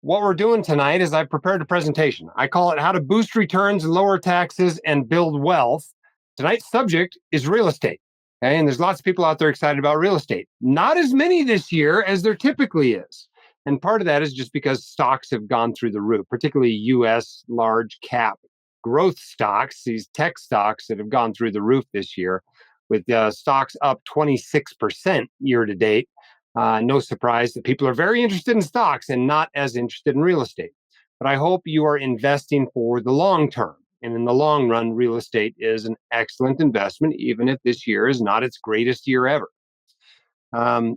what we're doing tonight is I've prepared a presentation. I call it How to Boost Returns, Lower Taxes, and Build Wealth. Tonight's subject is real estate. Okay, and there's lots of people out there excited about real estate. Not as many this year as there typically is. And part of that is just because stocks have gone through the roof, particularly US large cap growth stocks, these tech stocks that have gone through the roof this year, with stocks up 26% year to date. No surprise that people are very interested in stocks and not as interested in real estate. But I hope you are investing for the long term. And in the long run, real estate is an excellent investment, even if this year is not its greatest year ever.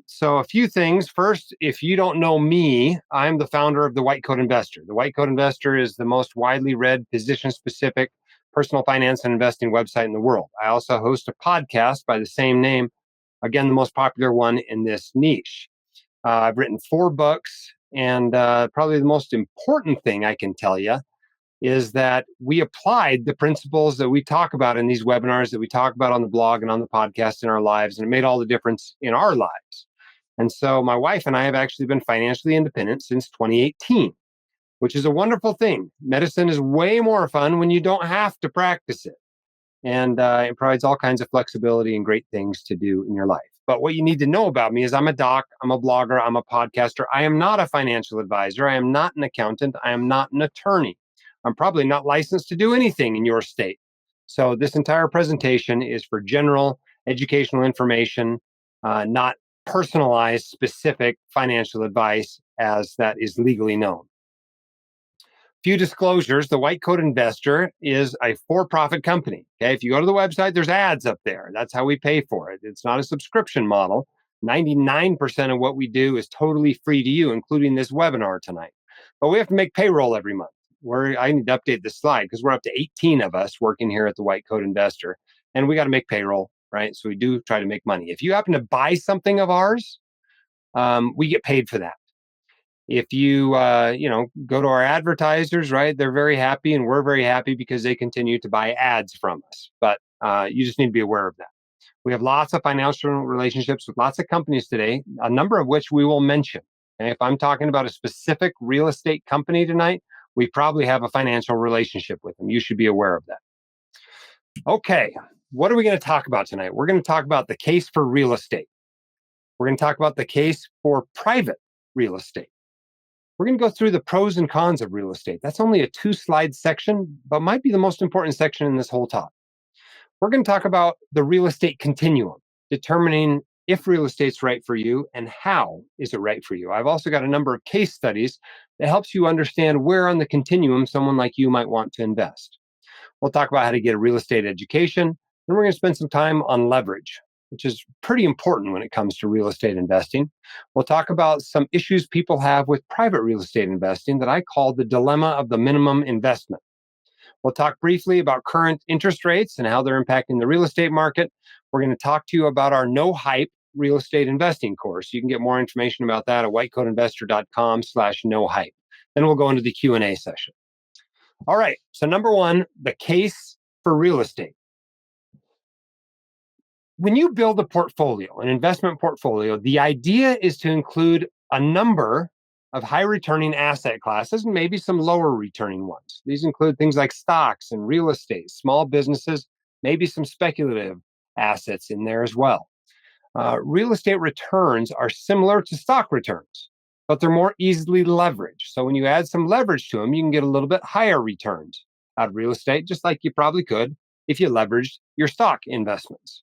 So a few things. First, if you don't know me, I'm the founder of the White Coat Investor. The White Coat Investor is the most widely read position-specific personal finance and investing website in the world. I also host a podcast by the same name, again, the most popular one in this niche. I've written 4 books, and probably the most important thing I can tell you is that we applied the principles that we talk about in these webinars, that we talk about on the blog and on the podcast in our lives, and it made all the difference in our lives. And so my wife and I have actually been financially independent since 2018, which is a wonderful thing. Medicine is way more fun when you don't have to practice it. And it provides all kinds of flexibility and great things to do in your life. But what you need to know about me is I'm a doc, I'm a blogger, I'm a podcaster. I am not a financial advisor. I am not an accountant. I am not an attorney. I'm probably not licensed to do anything in your state. So this entire presentation is for general educational information, not personalized, specific financial advice as that is legally known. Few disclosures. The White Coat Investor is a for-profit company. Okay, if you go to the website, there's ads up there. That's how we pay for it. It's not a subscription model. 99% of what we do is totally free to you, including this webinar tonight. But we have to make payroll every month. I need to update this slide because we're up to 18 of us working here at the White Coat Investor, and we got to make payroll, right? So we do try to make money. If you happen to buy something of ours, we get paid for that. If you, go to our advertisers, right, they're very happy and we're very happy because they continue to buy ads from us. But you just need to be aware of that. We have lots of financial relationships with lots of companies today, a number of which we will mention. And if I'm talking about a specific real estate company tonight, we probably have a financial relationship with them. You should be aware of that. Okay, what are we going to talk about tonight? We're going to talk about the case for real estate. We're going to talk about the case for private real estate. We're going to go through the pros and cons of real estate. That's only a 2-slide section, but might be the most important section in this whole talk. We're going to talk about the real estate continuum, determining if real estate's right for you and how is it right for you. I've also got a number of case studies that helps you understand where on the continuum someone like you might want to invest. We'll talk about how to get a real estate education, and we're going to spend some time on leverage, which is pretty important when it comes to real estate investing. We'll talk about some issues people have with private real estate investing that I call the dilemma of the minimum investment. We'll talk briefly about current interest rates and how they're impacting the real estate market. We're going to talk to you about our no hype real estate investing course. You can get more information about that at whitecoatinvestor.com/no hype. Then we'll go into the Q&A session. All right. So number 1, the case for real estate. When you build a portfolio, an investment portfolio, the idea is to include a number of high returning asset classes and maybe some lower returning ones. These include things like stocks and real estate, small businesses, maybe some speculative assets in there as well. Real estate returns are similar to stock returns, but they're more easily leveraged. So when you add some leverage to them, you can get a little bit higher returns out of real estate, just like you probably could if you leveraged your stock investments.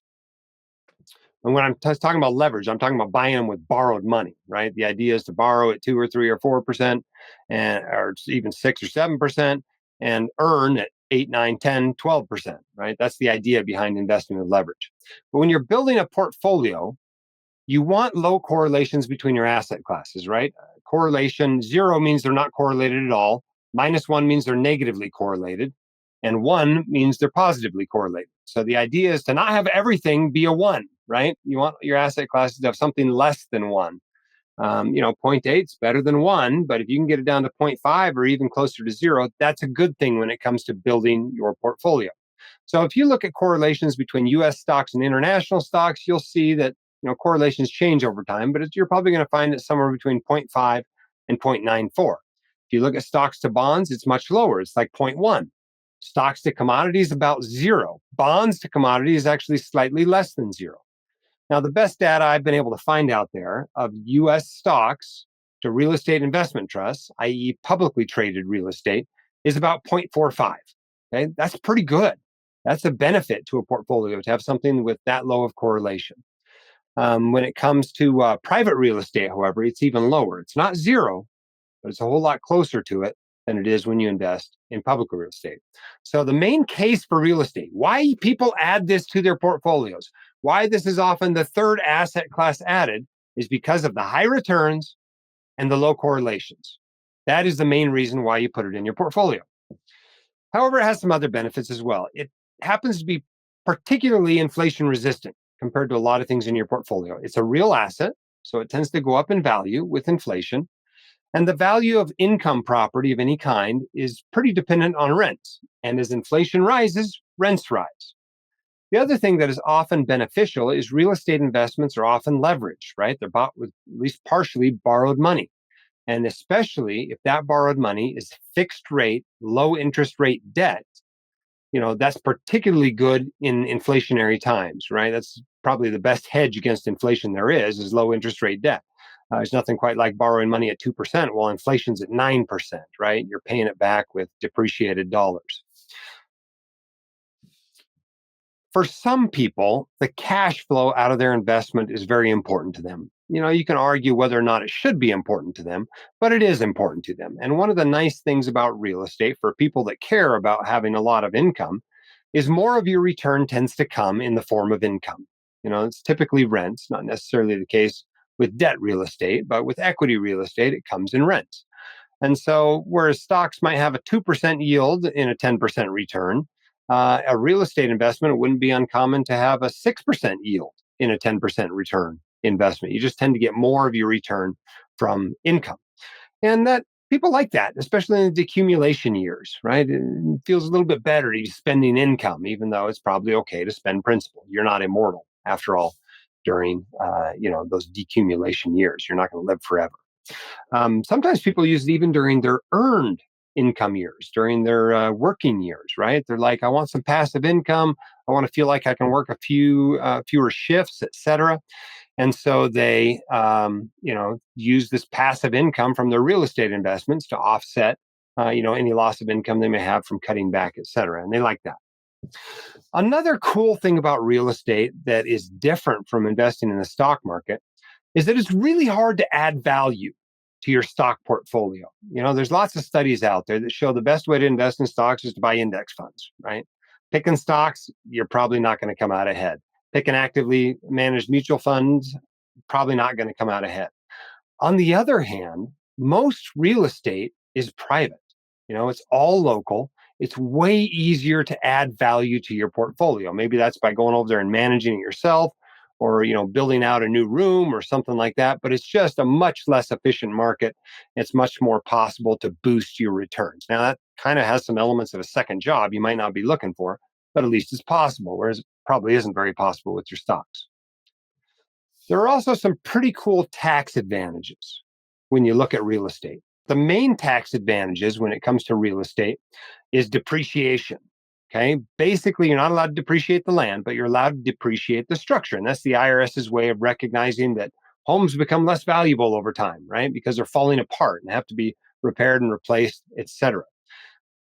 And when I'm talking about leverage, I'm talking about buying them with borrowed money, right? The idea is to borrow at 2 or 3 or 4%, or even 6 or 7%, and earn at 8, 9, 10, 12%, right? That's the idea behind investing with leverage. But when you're building a portfolio, you want low correlations between your asset classes, right? Correlation 0 means they're not correlated at all. -1 means they're negatively correlated. And 1 means they're positively correlated. So the idea is to not have everything be a 1, right? You want your asset classes to have something less than 1. 0.8 is better than 1, but if you can get it down to 0.5 or even closer to 0, that's a good thing when it comes to building your portfolio. So if you look at correlations between US stocks and international stocks, you'll see that correlations change over time, but you're probably going to find it somewhere between 0.5 and 0.94. If you look at stocks to bonds, it's much lower. It's like 0.1. Stocks to commodities, about zero. Bonds to commodity is actually slightly less than zero. Now, the best data I've been able to find out there of US stocks to real estate investment trusts, i.e., publicly traded real estate, is about 0.45. Okay, that's pretty good. That's a benefit to a portfolio to have something with that low of correlation. When it comes to private real estate, however, it's even lower. It's not zero, but it's a whole lot closer to it than it is when you invest in public real estate. So, the main case for real estate, why people add this to their portfolios, why this is often the third asset class added, is because of the high returns and the low correlations. That is the main reason why you put it in your portfolio. However, it has some other benefits as well. It happens to be particularly inflation resistant compared to a lot of things in your portfolio. It's a real asset, so it tends to go up in value with inflation. And the value of income property of any kind is pretty dependent on rents. And as inflation rises, rents rise. The other thing that is often beneficial is real estate investments are often leveraged, right? They're bought with at least partially borrowed money. And especially if that borrowed money is fixed rate, low interest rate debt, that's particularly good in inflationary times, right? That's probably the best hedge against inflation there is low interest rate debt. There's nothing quite like borrowing money at 2% while inflation's at 9%, right? You're paying it back with depreciated dollars. For some people, the cash flow out of their investment is very important to them. You can argue whether or not it should be important to them, but it is important to them. And one of the nice things about real estate for people that care about having a lot of income is more of your return tends to come in the form of income. It's typically rents, not necessarily the case with debt real estate, but with equity real estate, it comes in rents. And so, whereas stocks might have a 2% yield in a 10% return, a real estate investment, it wouldn't be uncommon to have a 6% yield in a 10% return investment. You just tend to get more of your return from income. And that people like that, especially in the decumulation years, right? It feels a little bit better to be spending income, even though it's probably okay to spend principal. You're not immortal, after all, during those decumulation years. You're not going to live forever. Sometimes people use it even during their earned income years, during their working years, right? They're like, I want some passive income. I want to feel like I can work a few fewer shifts, etc. And so they, use this passive income from their real estate investments to offset, any loss of income they may have from cutting back, etc. And they like that. Another cool thing about real estate that is different from investing in the stock market is that it's really hard to add value to your stock portfolio. There's lots of studies out there that show the best way to invest in stocks is to buy index funds, right? Picking stocks, you're probably not going to come out ahead. Picking actively managed mutual funds, probably not going to come out ahead. On the other hand, most real estate is private. It's all local. It's way easier to add value to your portfolio. Maybe that's by going over there and managing it yourself or, building out a new room or something like that. But it's just a much less efficient market. It's much more possible to boost your returns. Now, that kind of has some elements of a second job you might not be looking for, but at least it's possible, whereas it probably isn't very possible with your stocks. There are also some pretty cool tax advantages when you look at real estate. The main tax advantages when it comes to real estate is depreciation. Okay. Basically, you're not allowed to depreciate the land, but you're allowed to depreciate the structure. And that's the IRS's way of recognizing that homes become less valuable over time, right? Because they're falling apart and have to be repaired and replaced, etc.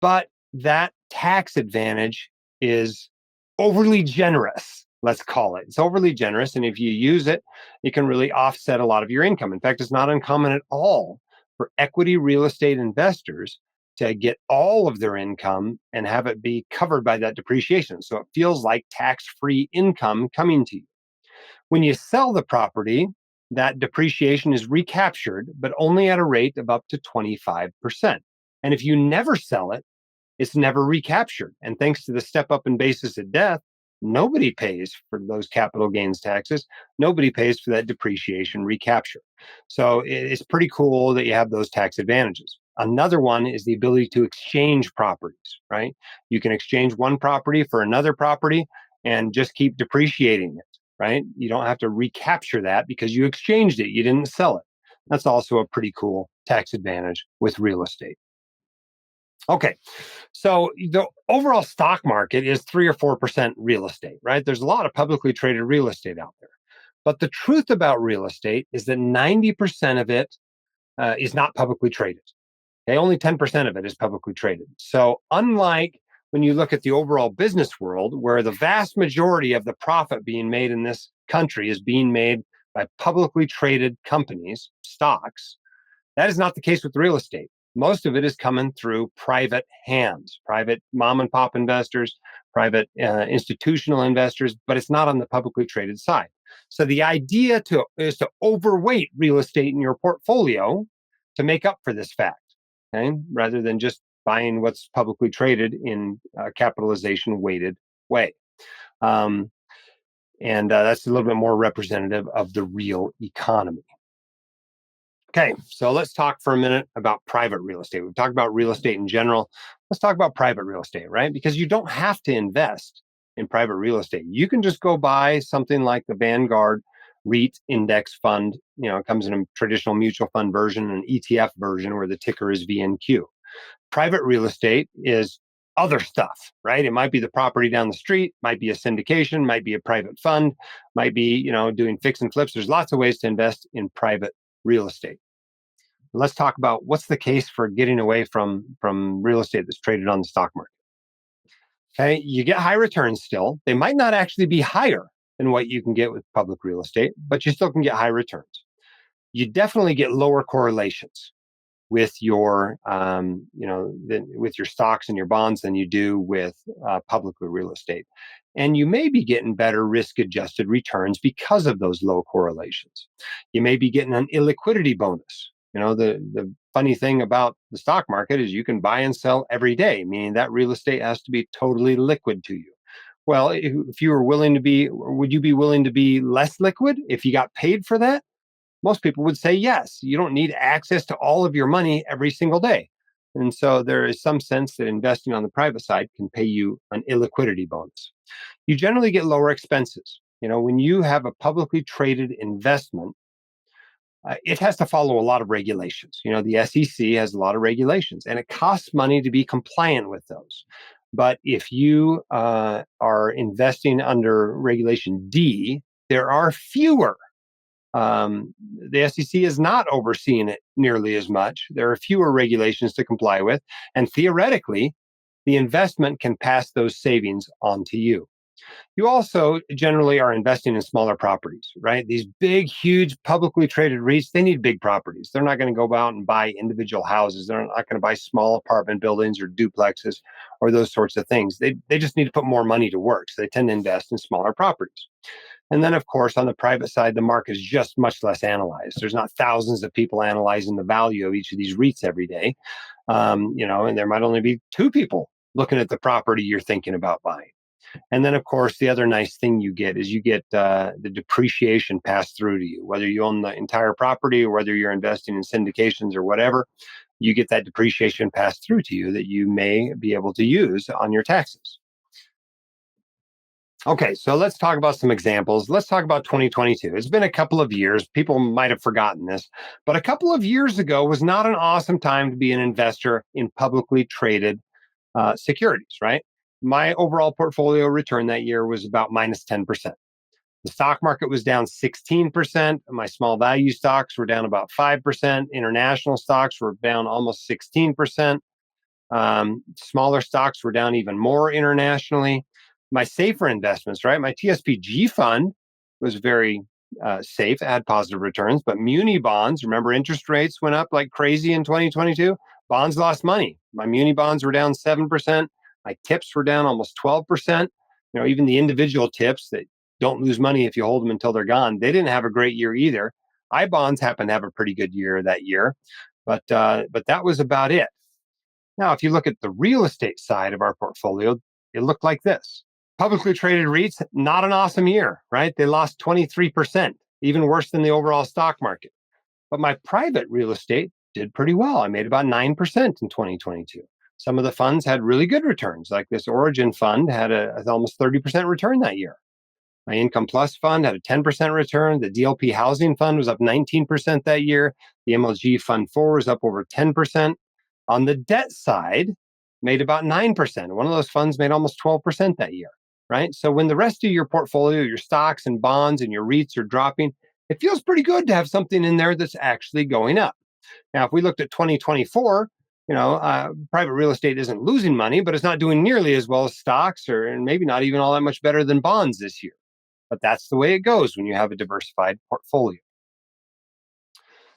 But that tax advantage is overly generous, let's call it. It's overly generous. And if you use it, it can really offset a lot of your income. In fact, it's not uncommon at all for equity real estate investors to get all of their income and have it be covered by that depreciation. So it feels like tax-free income coming to you. When you sell the property, that depreciation is recaptured, but only at a rate of up to 25%. And if you never sell it, it's never recaptured. And thanks to the step up in basis at death, nobody pays for those capital gains taxes. Nobody pays for that depreciation recapture. So it's pretty cool that you have those tax advantages. Another one is the ability to exchange properties, right? You can exchange one property for another property and just keep depreciating it, right? You don't have to recapture that because you exchanged it. You didn't sell it. That's also a pretty cool tax advantage with real estate. Okay, so the overall stock market is 3 or 4% real estate, right? There's a lot of publicly traded real estate out there. But the truth about real estate is that 90% of it is not publicly traded. Okay, only 10% of it is publicly traded. So, unlike when you look at the overall business world, where the vast majority of the profit being made in this country is being made by publicly traded companies, stocks, that is not the case with real estate. Most of it is coming through private hands, private mom and pop investors, private institutional investors, but it's not on the publicly traded side. So the idea is to overweight real estate in your portfolio to make up for this fact, okay, rather than just buying what's publicly traded in a capitalization weighted way. Um, and that's a little bit more representative of the real economy. Okay, so let's talk for a minute about private real estate. We've talked about real estate in general. Let's talk about private real estate, right? Because you don't have to invest in private real estate. You can just go buy something like the Vanguard REIT index fund. You know, it comes in a traditional mutual fund version and an ETF version where the ticker is VNQ. Private real estate is other stuff, right? It might be the property down the street, might be a syndication, might be a private fund, might be, doing fix and flips. There's lots of ways to invest in private real estate. Let's talk about what's the case for getting away from real estate that's traded on the stock market. Okay, you get high returns still. They might not actually be higher than what you can get with public real estate, but you still can get high returns. You definitely get lower correlations with your with your stocks and your bonds than you do with public real estate, and you may be getting better risk adjusted returns because of those low correlations. You may be getting an illiquidity bonus. The funny thing about the stock market is you can buy and sell every day, meaning that real estate has to be totally liquid to you. Well, if you were willing to be, would you be willing to be less liquid if you got paid for that? Most people would say yes. You don't need access to all of your money every single day. And so there is some sense that investing on the private side can pay you an illiquidity bonus. You generally get lower expenses. When you have a publicly traded investment, it has to follow a lot of regulations. The SEC has a lot of regulations, and it costs money to be compliant with those. But if you are investing under Regulation D, there are fewer. The SEC is not overseeing it nearly as much. There are fewer regulations to comply with, and theoretically, the investment can pass those savings on to you. You also generally are investing in smaller properties, right? These big, huge publicly traded REITs, they need big properties. They're not going to go out and buy individual houses. They're not going to buy small apartment buildings or duplexes or those sorts of things. They just need to put more money to work. So they tend to invest in smaller properties. And then, of course, on the private side, the market is just much less analyzed. There's not thousands of people analyzing the value of each of these REITs every day. And there might only be two people looking at the property you're thinking about buying. And then, of course, the other nice thing you get is you get the depreciation passed through to you, whether you own the entire property or whether you're investing in syndications or whatever. You get that depreciation passed through to you that you may be able to use on your taxes. Okay, so let's talk about some examples. Let's talk about 2022. It's been a couple of years. People might have forgotten this, but a couple of years ago was not an awesome time to be an investor in publicly traded securities, right? My overall portfolio return that year was about minus 10%. The stock market was down 16%. My small value stocks were down about 5%. International stocks were down almost 16%. Smaller stocks were down even more internationally. My safer investments, right? My TSPG fund was very safe, had positive returns, but muni bonds, remember interest rates went up like crazy in 2022? Bonds lost money. My muni bonds were down 7%. My tips were down almost 12%. Even the individual tips that don't lose money if you hold them until they're gone, they didn't have a great year either. I bonds happened to have a pretty good year that year, but that was about it. Now, if you look at the real estate side of our portfolio, it looked like this. Publicly traded REITs, not an awesome year, right? They lost 23%, even worse than the overall stock market. But my private real estate did pretty well. I made about 9% in 2022. Some of the funds had really good returns, like this Origin fund had a almost 30% return that year. My Income Plus fund had a 10% return. The DLP Housing Fund was up 19% that year. The MLG Fund 4 was up over 10%. On the debt side, made about 9%. One of those funds made almost 12% that year, right? So when the rest of your portfolio, your stocks and bonds and your REITs are dropping, it feels pretty good to have something in there that's actually going up. Now, if we looked at 2024, private real estate isn't losing money, but it's not doing nearly as well as stocks, and maybe not even all that much better than bonds this year. But that's the way it goes when you have a diversified portfolio.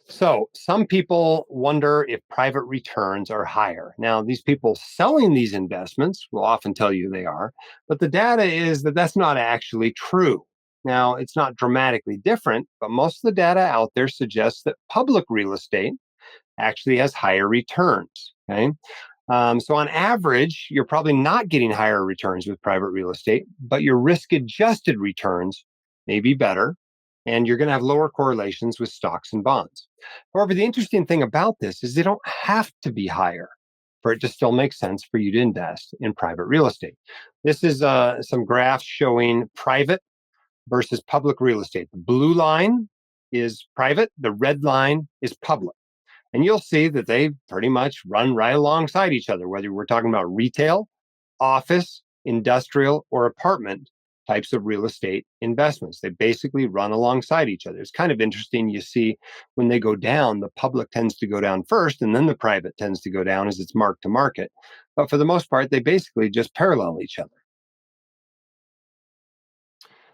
So, some people wonder if private returns are higher. Now, these people selling these investments will often tell you they are, but the data is that that's not actually true. Now, it's not dramatically different, but most of the data out there suggests that public real estate actually has higher returns. Okay. So on average, you're probably not getting higher returns with private real estate, but your risk adjusted returns may be better, and you're going to have lower correlations with stocks and bonds. However, the interesting thing about this is they don't have to be higher for it to still make sense for you to invest in private real estate. This is some graphs showing private versus public real estate. The blue line is private, the red line is public. And you'll see that they pretty much run right alongside each other, whether we're talking about retail, office, industrial, or apartment types of real estate investments. They basically run alongside each other. It's kind of interesting. You see, when they go down, the public tends to go down first, and then the private tends to go down as it's marked to market. But for the most part, they basically just parallel each other.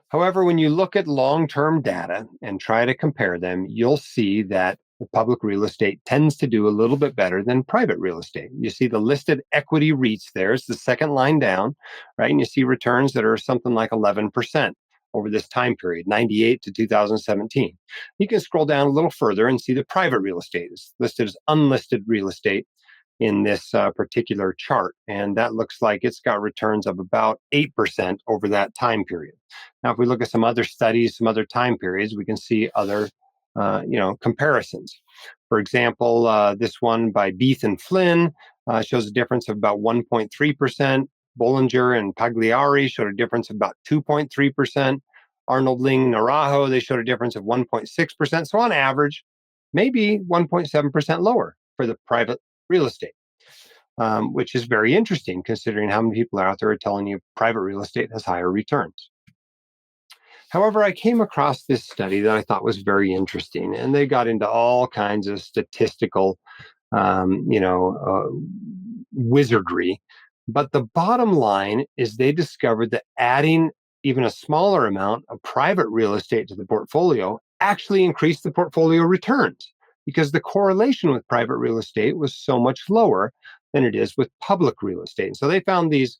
However, when you look at long term data and try to compare them, you'll see that the public real estate tends to do a little bit better than private real estate. You see the listed equity REITs there is the second line down, right? And you see returns that are something like 11% over this time period, 98 to 2017. You can scroll down a little further and see the private real estate is listed as unlisted real estate in this particular chart. And that looks like it's got returns of about 8% over that time period. Now, if we look at some other studies, some other time periods, we can see other, comparisons. For example, this one by Beath and Flynn shows a difference of about 1.3%. Bollinger and Pagliari showed a difference of about 2.3%. Arnold Ling Narajo, they showed a difference of 1.6%. So on average, maybe 1.7% lower for the private real estate, which is very interesting considering how many people are out there telling you private real estate has higher returns. However, I came across this study that I thought was very interesting, and they got into all kinds of statistical, um, you know, uh, wizardry. But the bottom line is they discovered that adding even a smaller amount of private real estate to the portfolio actually increased the portfolio returns because the correlation with private real estate was so much lower than it is with public real estate. And so they found these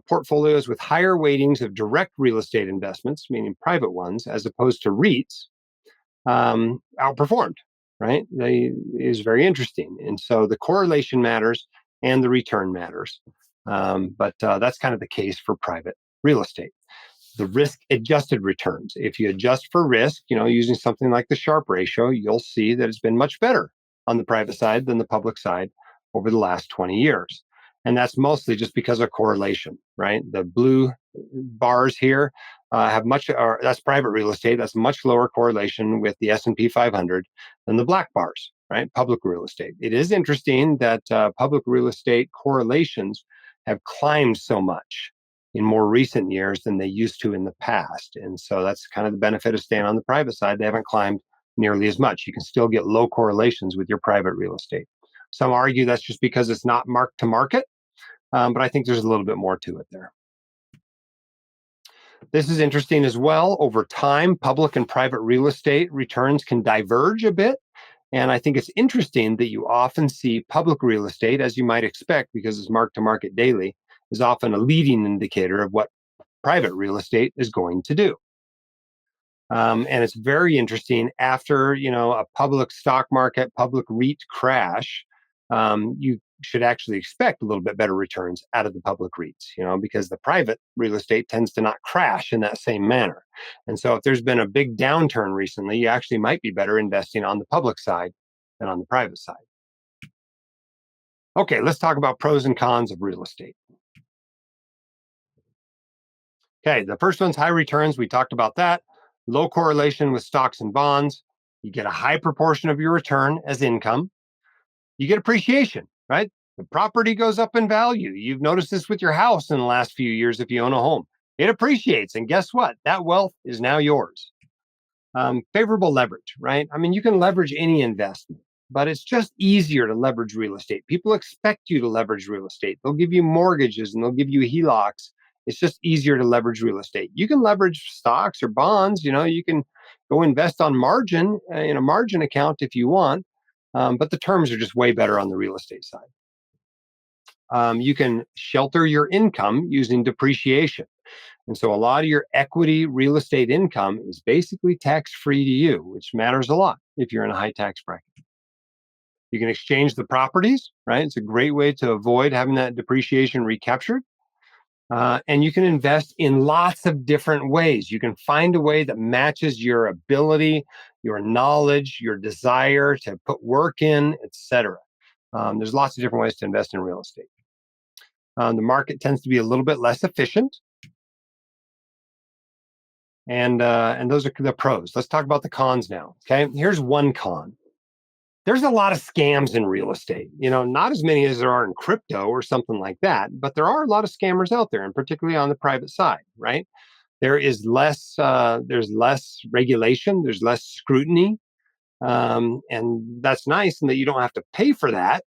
portfolios with higher weightings of direct real estate investments, meaning private ones, as opposed to REITs, outperformed. Right? They is very interesting, and so the correlation matters and the return matters. But that's kind of the case for private real estate. The risk adjusted returns. If you adjust for risk, using something like the Sharpe ratio, you'll see that it's been much better on the private side than the public side over the last 20 years. And that's mostly just because of correlation, right? The blue bars here have much, or that's private real estate. That's much lower correlation with the S&P 500 than the black bars, right? Public real estate. It is interesting that public real estate correlations have climbed so much in more recent years than they used to in the past. And so that's kind of the benefit of staying on the private side. They haven't climbed nearly as much. You can still get low correlations with your private real estate. Some argue that's just because it's not marked to market, but I think there's a little bit more to it there. This is interesting as well. Over time, public and private real estate returns can diverge a bit. And I think it's interesting that you often see public real estate, as you might expect, because it's marked to market daily, is often a leading indicator of what private real estate is going to do. And it's very interesting after a public stock market, public REIT crash. You should actually expect a little bit better returns out of the public REITs, because the private real estate tends to not crash in that same manner. And so if there's been a big downturn recently, you actually might be better investing on the public side than on the private side. Okay, let's talk about pros and cons of real estate. Okay, the first one's high returns. We talked about that. Low correlation with stocks and bonds. You get a high proportion of your return as income. You get appreciation, right? The property goes up in value. You've noticed this with your house in the last few years if you own a home. It appreciates. And guess what? That wealth is now yours. Favorable leverage, right? I mean, you can leverage any investment, but it's just easier to leverage real estate. People expect you to leverage real estate. They'll give you mortgages and they'll give you HELOCs. It's just easier to leverage real estate. You can leverage stocks or bonds. You can go invest on margin in a margin account if you want, but the terms are just way better on the real estate side. You can shelter your income using depreciation. And so a lot of your equity real estate income is basically tax free to you, which matters a lot if you're in a high tax bracket. You can exchange the properties, right? It's a great way to avoid having that depreciation recaptured. And you can invest in lots of different ways. You can find a way that matches your ability, your knowledge, your desire to put work in, etc. There's lots of different ways to invest in real estate. The market tends to be a little bit less efficient, and those are the pros. Let's talk about the cons now. Okay, here's one con. There's a lot of scams in real estate. Not as many as there are in crypto or something like that, but there are a lot of scammers out there, and particularly on the private side, right? There's less regulation, there's less scrutiny, and that's nice in that you don't have to pay for that,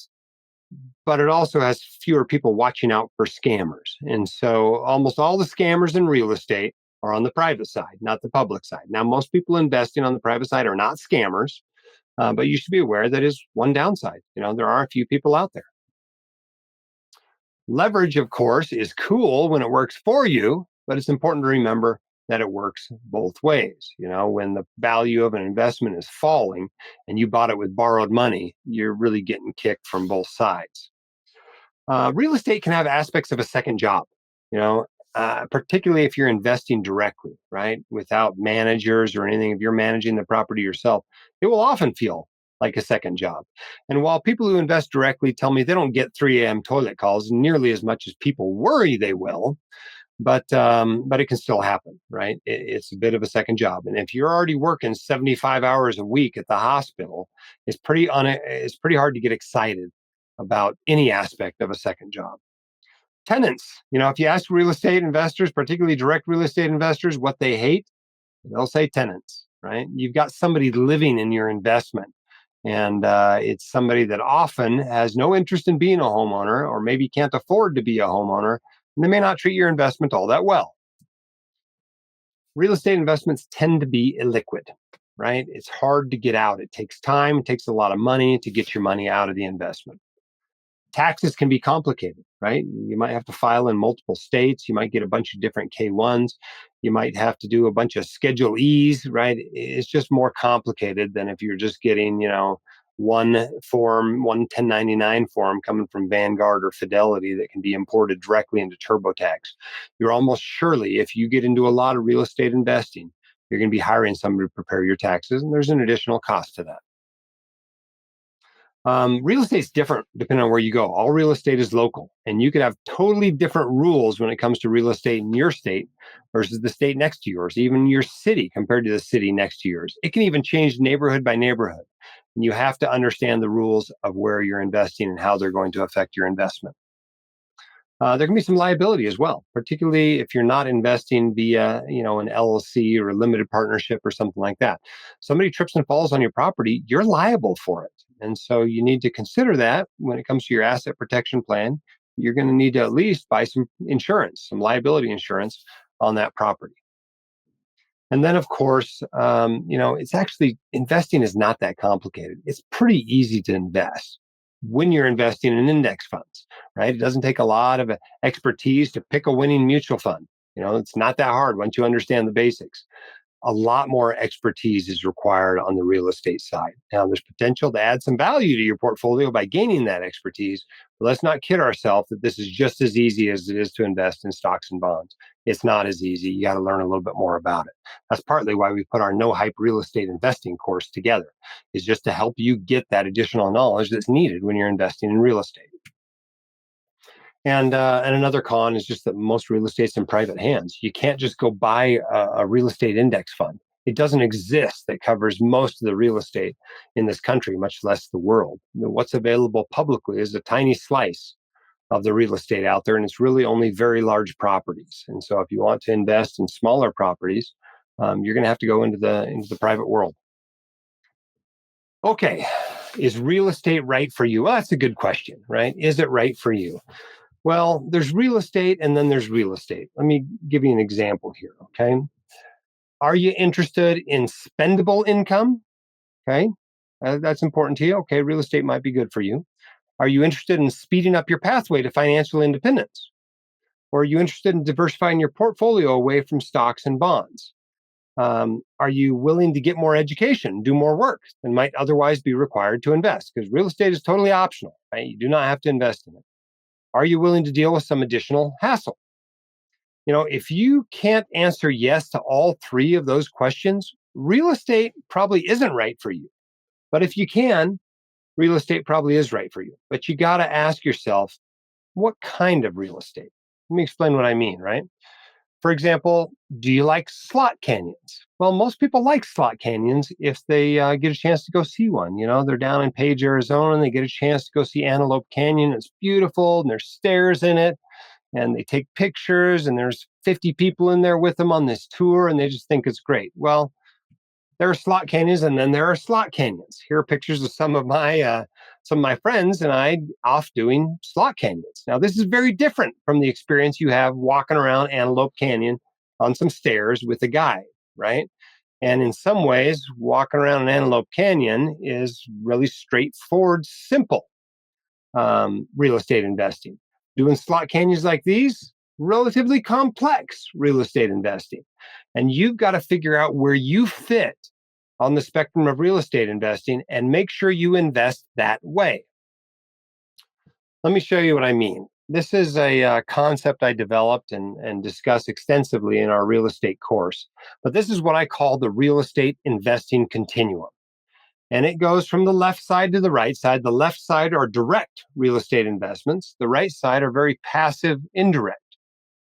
but it also has fewer people watching out for scammers. And so almost all the scammers in real estate are on the private side, not the public side. Now, most people investing on the private side are not scammers, but you should be aware that is one downside. There are a few people out there. Leverage, of course, is cool when it works for you, but it's important to remember that it works both ways. When the value of an investment is falling and you bought it with borrowed money, you're really getting kicked from both sides. Real estate can have aspects of a second job, you know, particularly if you're investing directly, right? Without managers or anything. If you're managing the property yourself, it will often feel like a second job. And while people who invest directly tell me they don't get 3 a.m. toilet calls nearly as much as people worry they will, but it can still happen, right? It's a bit of a second job, and if you're already working 75 hours a week at the hospital, it's pretty hard to get excited about any aspect of a second job. Tenants, if you ask real estate investors, particularly direct real estate investors, what they hate, they'll say tenants, right? You've got somebody living in your investment. And it's somebody that often has no interest in being a homeowner or maybe can't afford to be a homeowner. And they may not treat your investment all that well. Real estate investments tend to be illiquid, right? It's hard to get out. It takes time, it takes a lot of money to get your money out of the investment. Taxes can be complicated, right? You might have to file in multiple states. You might get a bunch of different K1s. You might have to do a bunch of Schedule E's, right? It's just more complicated than if you're just getting, one form, one 1099 form coming from Vanguard or Fidelity that can be imported directly into TurboTax. You're almost surely, if you get into a lot of real estate investing, you're going to be hiring somebody to prepare your taxes, and there's an additional cost to that. Real estate's different depending on where you go. All real estate is local, and you could have totally different rules when it comes to real estate in your state versus the state next to yours, even your city compared to the city next to yours. It can even change neighborhood by neighborhood. And you have to understand the rules of where you're investing and how they're going to affect your investment. There can be some liability as well, particularly if you're not investing via, an LLC or a limited partnership or something like that. Somebody trips and falls on your property, you're liable for it. And so you need to consider that when it comes to your asset protection plan. You're going to need to at least buy some insurance, some liability insurance on that property. And then, of course, it's actually investing is not that complicated. It's pretty easy to invest when you're investing in index funds, right? It doesn't take a lot of expertise to pick a winning mutual fund. It's not that hard once you understand the basics. A lot more expertise is required on the real estate side. Now, there's potential to add some value to your portfolio by gaining that expertise, but let's not kid ourselves that this is just as easy as it is to invest in stocks and bonds. It's not as easy. You got to learn a little bit more about it. That's partly why we put our no hype real estate investing course together, is just to help you get that additional knowledge that's needed when you're investing in real estate. And another con is just that most real estate's in private hands. You can't just go buy a real estate index fund. It doesn't exist that covers most of the real estate in this country, much less the world. What's available publicly is a tiny slice of the real estate out there, and it's really only very large properties. And so, if you want to invest in smaller properties, you're going to have to go into the private world. Okay, is real estate right for you? Well, that's a good question, right? Is it right for you? Well, there's real estate and then there's real estate. Let me give you an example here. Okay. Are you interested in spendable income? Okay. That's important to you. Okay. Real estate might be good for you. Are you interested in speeding up your pathway to financial independence? Or are you interested in diversifying your portfolio away from stocks and bonds? Are you willing to get more education, do more work than might otherwise be required to invest? Because real estate is totally optional, right? You do not have to invest in it. Are you willing to deal with some additional hassle? If you can't answer yes to all three of those questions, real estate probably isn't right for you. But if you can, real estate probably is right for you. But you got to ask yourself, what kind of real estate? Let me explain what I mean, right? For example, do you like slot canyons? Well, most people like slot canyons if they get a chance to go see one. They're down in Page, Arizona, and they get a chance to go see Antelope Canyon. It's beautiful, and there's stairs in it, and they take pictures, and there's 50 people in there with them on this tour, and they just think it's great. Well, there are slot canyons, and then there are slot canyons. Here are pictures of some of my friends and I off doing slot canyons. Now, this is very different from the experience you have walking around Antelope Canyon on some stairs with a guide, right? And in some ways, walking around Antelope Canyon is really straightforward, simple real estate investing. Doing slot canyons like these, relatively complex real estate investing. And you've got to figure out where you fit on the spectrum of real estate investing and make sure you invest that way. Let me show you what I mean. This is a concept I developed and discuss extensively in our real estate course. But this is what I call the real estate investing continuum. And it goes from the left side to the right side. The left side are direct real estate investments. The right side are very passive, indirect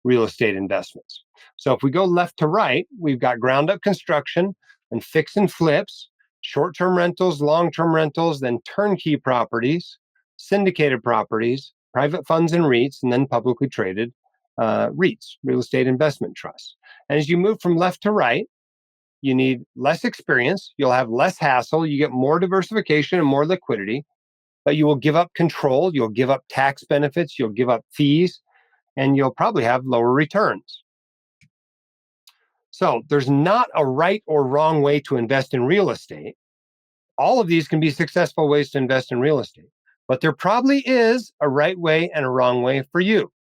real estate investments. So if we go left to right, we've got ground up construction and fix and flips, short term rentals, long term rentals, then turnkey properties, syndicated properties, private funds and REITs, and then publicly traded REITs, real estate investment trusts. And as you move from left to right, you need less experience, you'll have less hassle, you get more diversification and more liquidity, but you will give up control, you'll give up tax benefits, you'll give up fees, and you'll probably have lower returns. So there's not a right or wrong way to invest in real estate. All of these can be successful ways to invest in real estate, but there probably is a right way and a wrong way for you.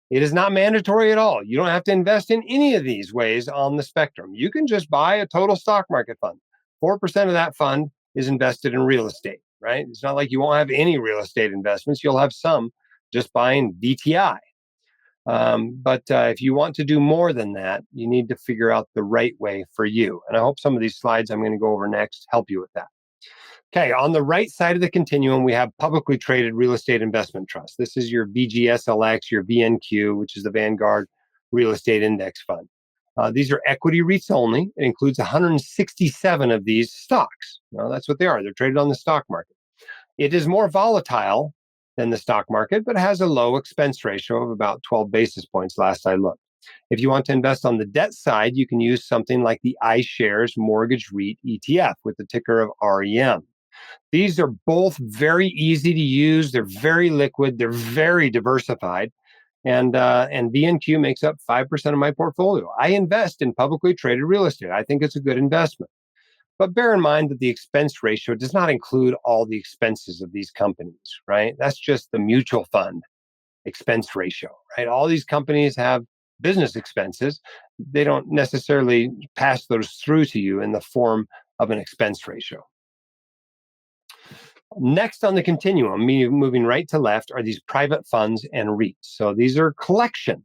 It is not mandatory at all. You don't have to invest in any of these ways on the spectrum. You can just buy a total stock market fund. 4% of that fund is invested in real estate, right? It's not like you won't have any real estate investments. You'll have some just buying VTI. But if you want to do more than that, you need to figure out the right way for you. And I hope some of these slides I'm going to go over next help you with that. Okay, on the right side of the continuum, we have publicly traded real estate investment trusts. This is your VGSLX, your VNQ, which is the Vanguard Real Estate Index Fund. These are equity REITs only. It includes 167 of these stocks. That's what they are. They're traded on the stock market. It is more volatile than the stock market, but has a low expense ratio of about 12 basis points last I looked. If you want to invest on the debt side, you can use something like the iShares Mortgage REIT ETF with the ticker of REM. These are both very easy to use. They're very liquid. They're very diversified. And VNQ makes up 5% of my portfolio. I invest in publicly traded real estate. I think it's a good investment. But bear in mind that the expense ratio does not include all the expenses of these companies, right? That's just the mutual fund expense ratio, right? All these companies have business expenses. They don't necessarily pass those through to you in the form of an expense ratio. Next on the continuum, moving right to left, are these private funds and REITs. So these are a collection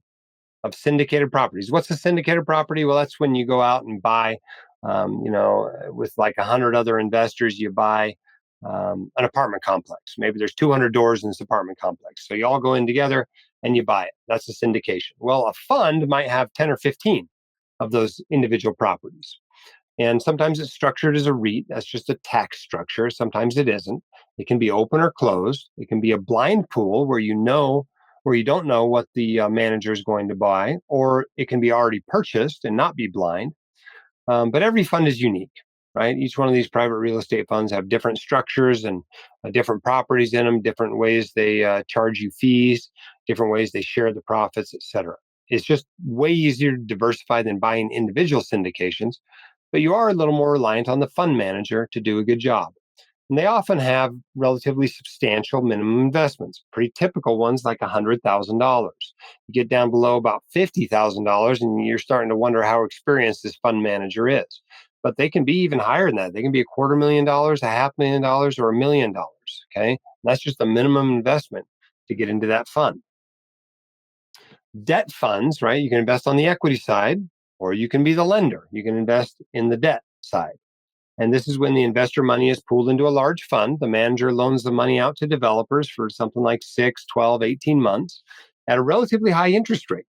of syndicated properties. What's a syndicated property? Well, that's when you go out and buy, with like 100 other investors, you buy an apartment complex. Maybe there's 200 doors in this apartment complex. So you all go in together and you buy it. That's a syndication. Well, a fund might have 10 or 15 of those individual properties. And sometimes it's structured as a REIT. That's just a tax structure. Sometimes it isn't. It can be open or closed. It can be a blind pool where you don't know what the manager is going to buy, or it can be already purchased and not be blind. But every fund is unique, right? Each one of these private real estate funds have different structures and different properties in them, different ways they charge you fees, different ways they share the profits, et cetera. It's just way easier to diversify than buying individual syndications, but you are a little more reliant on the fund manager to do a good job. And they often have relatively substantial minimum investments, pretty typical ones like $100,000. You get down below about $50,000 and you're starting to wonder how experienced this fund manager is. But they can be even higher than that. They can be $250,000, $500,000, or $1 million. Okay. And that's just the minimum investment to get into that fund. Debt funds, right? You can invest on the equity side, or you can be the lender. You can invest in the debt side. And this is when the investor money is pooled into a large fund. The manager loans the money out to developers for something like 6, 12, 18 months at a relatively high interest rate.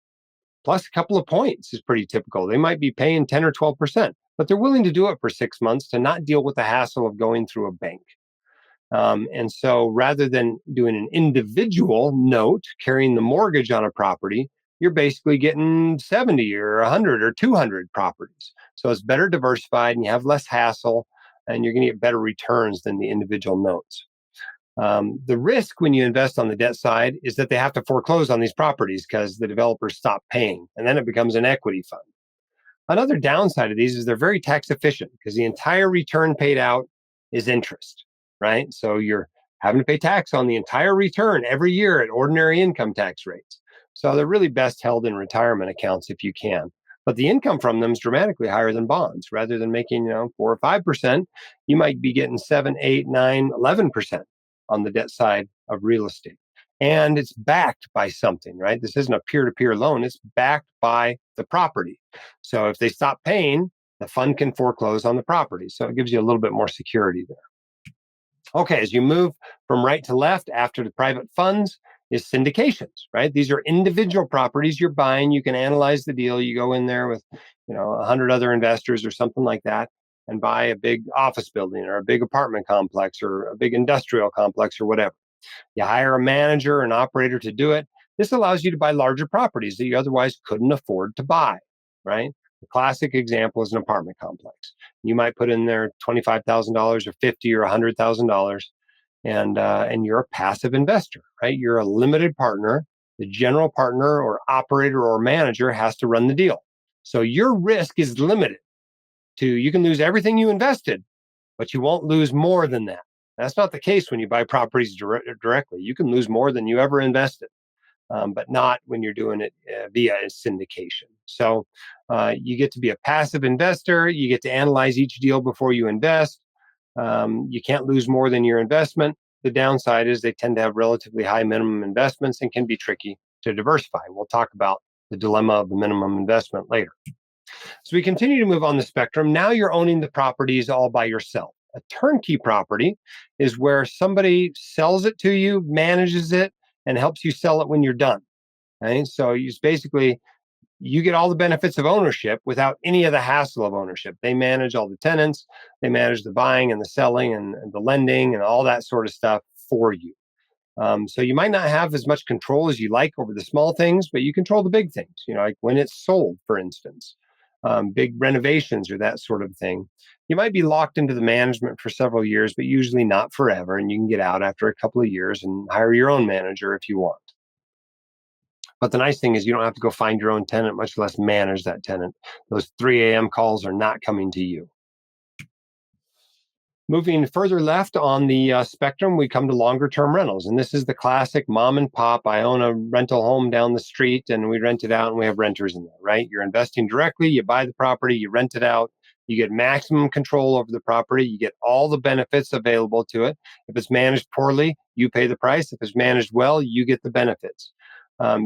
Plus a couple of points is pretty typical. They might be paying 10 or 12%, but they're willing to do it for 6 months to not deal with the hassle of going through a bank. And so rather than doing an individual note carrying the mortgage on a property, you're basically getting 70 or 100 or 200 properties. So it's better diversified and you have less hassle and you're going to get better returns than the individual notes. The risk when you invest on the debt side is that they have to foreclose on these properties because the developers stop paying and then it becomes an equity fund. Another downside of these is they're very tax efficient because the entire return paid out is interest, right? So you're having to pay tax on the entire return every year at ordinary income tax rates. So they're really best held in retirement accounts if you can. But the income from them is dramatically higher than bonds. Rather than making, 4 or 5%, you might be getting 7, 8, 9, 11% on the debt side of real estate. And it's backed by something, right? This isn't a peer to peer loan, it's backed by the property. So if they stop paying, the fund can foreclose on the property. So it gives you a little bit more security there. Okay, as you move from right to left after the private funds is syndications, right? These are individual properties you're buying. You can analyze the deal. You go in there with, 100 other investors or something like that and buy a big office building or a big apartment complex or a big industrial complex or whatever. You hire a manager, an operator to do it. This allows you to buy larger properties that you otherwise couldn't afford to buy, right? The classic example is an apartment complex. You might put in there $25,000 or 50 or $100,000, and you're a passive investor, right? You're a limited partner. The general partner or operator or manager has to run the deal. So your risk is limited to you can lose everything you invested, but you won't lose more than that. That's not the case when you buy properties directly. You can lose more than you ever invested, but not when you're doing it via a syndication. So you get to be a passive investor. You get to analyze each deal before you invest. You can't lose more than your investment. The downside is they tend to have relatively high minimum investments and can be tricky to diversify. We'll talk about the dilemma of the minimum investment later. So we continue to move on the spectrum. Now you're owning the properties all by yourself. A turnkey property is where somebody sells it to you, manages it, and helps you sell it when you're done. Right? So you get all the benefits of ownership without any of the hassle of ownership. They manage all the tenants, they manage the buying and the selling and the lending and all that sort of stuff for you. So you might not have as much control as you like over the small things, but you control the big things, like when it's sold, for instance, big renovations or that sort of thing. You might be locked into the management for several years, but usually not forever. And you can get out after a couple of years and hire your own manager if you want. But the nice thing is you don't have to go find your own tenant, much less manage that tenant. Those 3 a.m. calls are not coming to you. Moving further left on the spectrum, we come to longer term rentals. And this is the classic mom and pop. I own a rental home down the street and we rent it out and we have renters in there, right? You're investing directly, you buy the property, you rent it out, you get maximum control over the property, you get all the benefits available to it. If it's managed poorly, you pay the price. If it's managed well, you get the benefits.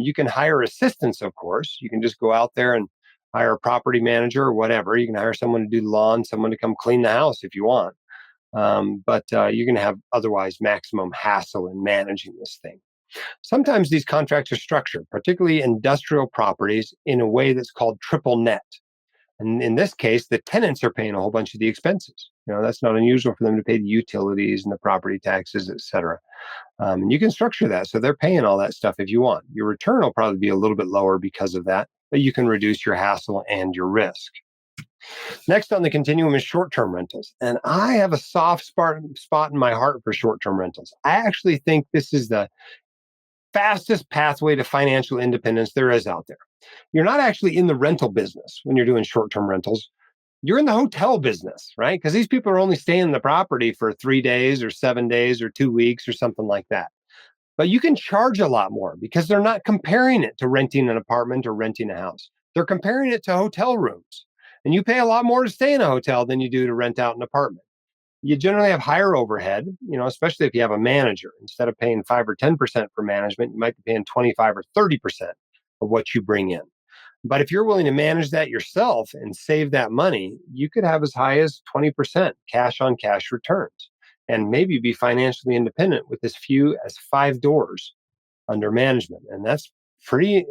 You can hire assistants, of course. You can just go out there and hire a property manager or whatever. You can hire someone to do the lawn, someone to come clean the house if you want. but you're going to have otherwise maximum hassle in managing this thing. Sometimes these contracts are structured, particularly industrial properties, in a way that's called triple net. And in this case, the tenants are paying a whole bunch of the expenses. That's not unusual for them to pay the utilities and the property taxes, et cetera. And you can structure that so they're paying all that stuff if you want. Your return will probably be a little bit lower because of that, but you can reduce your hassle and your risk. Next on the continuum is short term rentals. And I have a soft spot in my heart for short term rentals. I actually think this is the fastest pathway to financial independence there is out there. You're not actually in the rental business when you're doing short term rentals. You're in the hotel business, right? Because these people are only staying in the property for 3 days or 7 days or 2 weeks or something like that. But you can charge a lot more because they're not comparing it to renting an apartment or renting a house. They're comparing it to hotel rooms. And you pay a lot more to stay in a hotel than you do to rent out an apartment. You generally have higher overhead, especially if you have a manager. Instead of paying 5 or 10% for management, you might be paying 25 or 30% of what you bring in. But if you're willing to manage that yourself and save that money, you could have as high as 20% cash on cash returns and maybe be financially independent with as few as 5 doors under management. And that's pretty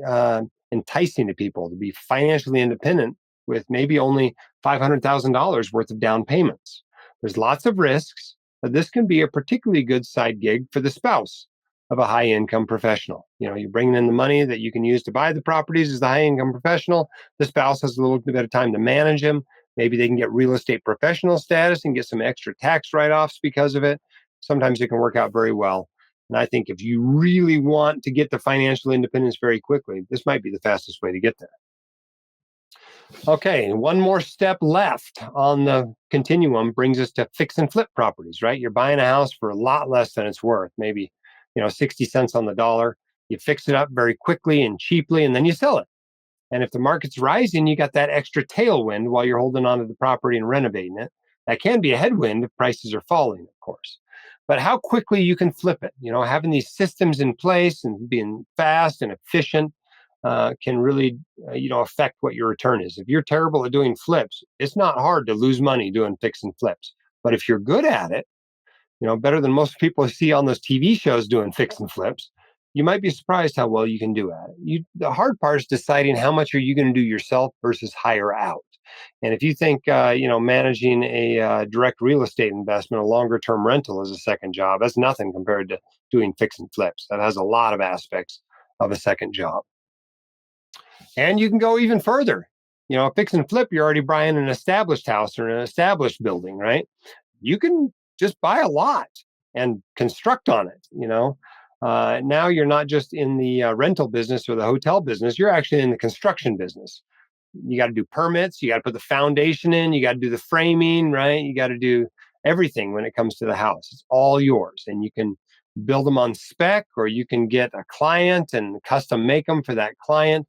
enticing to people to be financially independent with maybe only $500,000 worth of down payments. There's lots of risks, but this can be a particularly good side gig for the spouse of a high income professional. You're bringing in the money that you can use to buy the properties as the high income professional. The spouse has a little bit of time to manage them. Maybe they can get real estate professional status and get some extra tax write offs because of it. Sometimes it can work out very well. And I think if you really want to get to financial independence very quickly, this might be the fastest way to get there. Okay, and one more step left on the continuum brings us to fix and flip properties, right? You're buying a house for a lot less than it's worth, maybe, 60 cents on the dollar. You fix it up very quickly and cheaply, and then you sell it. And if the market's rising, you got that extra tailwind while you're holding on to the property and renovating it. That can be a headwind if prices are falling, of course. But how quickly you can flip it, having these systems in place and being fast and efficient can really, affect what your return is. If you're terrible at doing flips, it's not hard to lose money doing fix and flips. But if you're good at it, better than most people see on those TV shows doing fix and flips, you might be surprised how well you can do at it. The hard part is deciding how much are you going to do yourself versus hire out. And if you think, managing a direct real estate investment, a longer term rental is a second job, that's nothing compared to doing fix and flips. That has a lot of aspects of a second job. And you can go even further. Fix and flip, you're already buying an established house or an established building, right? You can just buy a lot and construct on it. Now you're not just in the rental business or the hotel business, you're actually in the construction business. You got to do permits, you got to put the foundation in, you got to do the framing, right? You got to do everything when it comes to the house. It's all yours. And you can build them on spec, or you can get a client and custom make them for that client.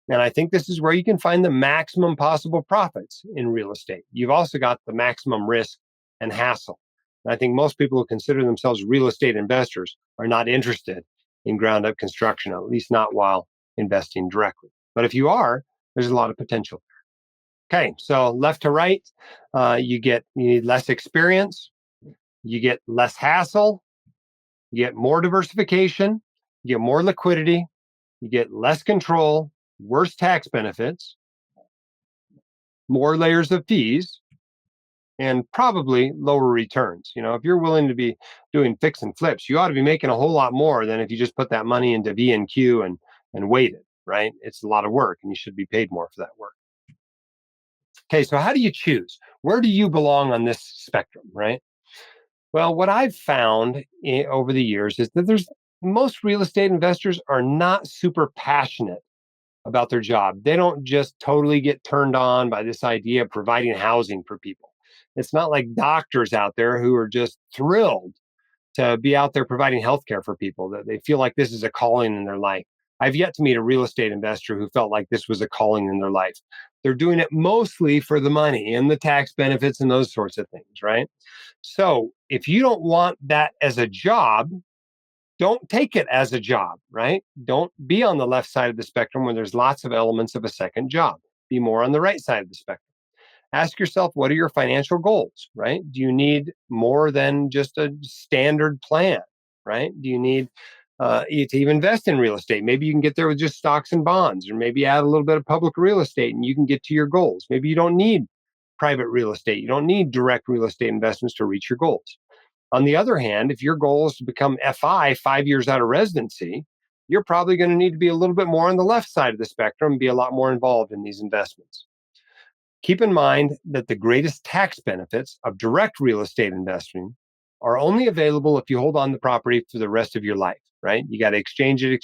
And I think this is where you can find the maximum possible profits in real estate. You've also got the maximum risk and hassle. And I think most people who consider themselves real estate investors are not interested in ground up construction, at least not while investing directly. But if you are, there's a lot of potential. Okay, so left to right, you need less experience, you get less hassle, you get more diversification, you get more liquidity, you get less control, worse tax benefits, more layers of fees, and probably lower returns. If you're willing to be doing fix and flips, you ought to be making a whole lot more than if you just put that money into V&Q and waited, right? It's a lot of work and you should be paid more for that work. Okay, so how do you choose? Where do you belong on this spectrum, right? Well, what I've found over the years is that most real estate investors are not super passionate about their job. They don't just totally get turned on by this idea of providing housing for people. It's not like doctors out there who are just thrilled to be out there providing healthcare for people, that they feel like this is a calling in their life. I've yet to meet a real estate investor who felt like this was a calling in their life. They're doing it mostly for the money and the tax benefits and those sorts of things, right? So if you don't want that as a job, don't take it as a job, right? Don't be on the left side of the spectrum where there's lots of elements of a second job. Be more on the right side of the spectrum. Ask yourself, what are your financial goals, right? Do you need more than just a standard plan, right? Do you need to even invest in real estate? Maybe you can get there with just stocks and bonds, or maybe add a little bit of public real estate and you can get to your goals. Maybe you don't need private real estate. You don't need direct real estate investments to reach your goals. On the other hand, if your goal is to become FI 5 years out of residency, you're probably going to need to be a little bit more on the left side of the spectrum and be a lot more involved in these investments. Keep in mind that the greatest tax benefits of direct real estate investing are only available if you hold on the property for the rest of your life, right? You got to exchange it,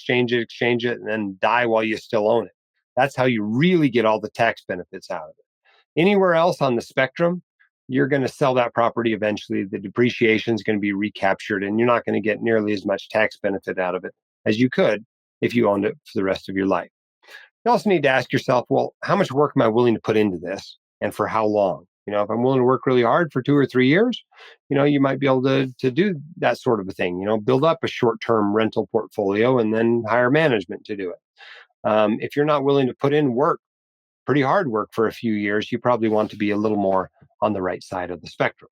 and then die while you still own it. That's how you really get all the tax benefits out of it. Anywhere else on the spectrum, you're going to sell that property eventually. The depreciation is going to be recaptured, and you're not going to get nearly as much tax benefit out of it as you could if you owned it for the rest of your life. You also need to ask yourself, well, how much work am I willing to put into this and for how long? If I'm willing to work really hard for 2 or 3 years, you might be able to do that sort of a thing, build up a short term rental portfolio and then hire management to do it. If you're not willing to put in work, pretty hard work for a few years, you probably want to be a little more on the right side of the spectrum.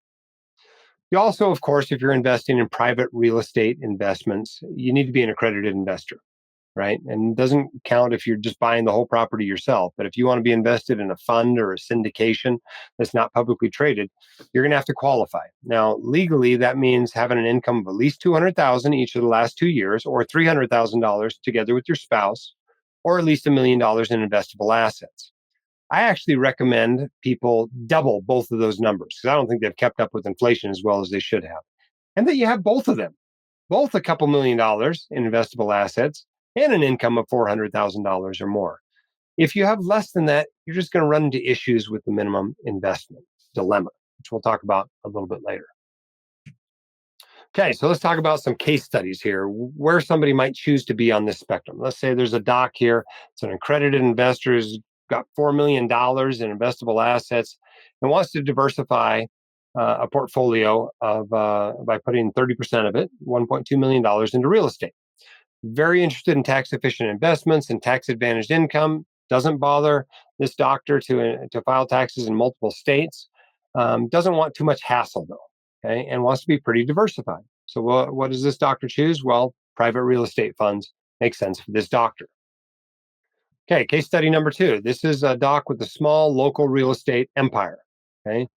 You also, of course, if you're investing in private real estate investments, you need to be an accredited investor, right? And it doesn't count if you're just buying the whole property yourself. But if you want to be invested in a fund or a syndication that's not publicly traded, you're going to have to qualify. Now, legally, that means having an income of at least 200,000 each of the last 2 years, or $300,000 together with your spouse, or at least $1 million in investable assets. I actually recommend people double both of those numbers because I don't think they've kept up with inflation as well as they should have. And that you have both of them, both a couple $1 million in investable assets and an income of $400,000 or more. If you have less than that, you're just going to run into issues with the minimum investment dilemma, which we'll talk about a little bit later. Okay, so let's talk about some case studies here where somebody might choose to be on this spectrum. Let's say there's a doc here. It's an accredited investor who's got $4 million in investable assets and wants to diversify a portfolio of by putting 30% of it, $1.2 million into real estate. Very interested in tax efficient investments and tax advantaged income. Doesn't bother this doctor to file taxes in multiple states. Doesn't want too much hassle though. Okay, and wants to be pretty diversified. So what does this doctor choose? Well, private real estate funds make sense for this doctor. Okay, case study number 2. This is a doc with a small local real estate empire. Okay,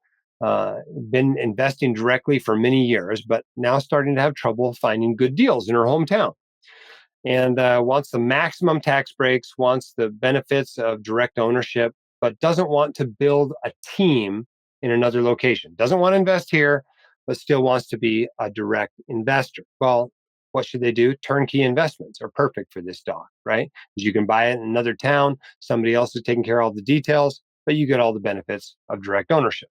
been investing directly for many years, but now starting to have trouble finding good deals in her hometown. And wants the maximum tax breaks, wants the benefits of direct ownership, but doesn't want to build a team in another location. Doesn't want to invest here, but still wants to be a direct investor. Well, what should they do? Turnkey investments are perfect for this doc, right? Because you can buy it in another town, somebody else is taking care of all the details, but you get all the benefits of direct ownership.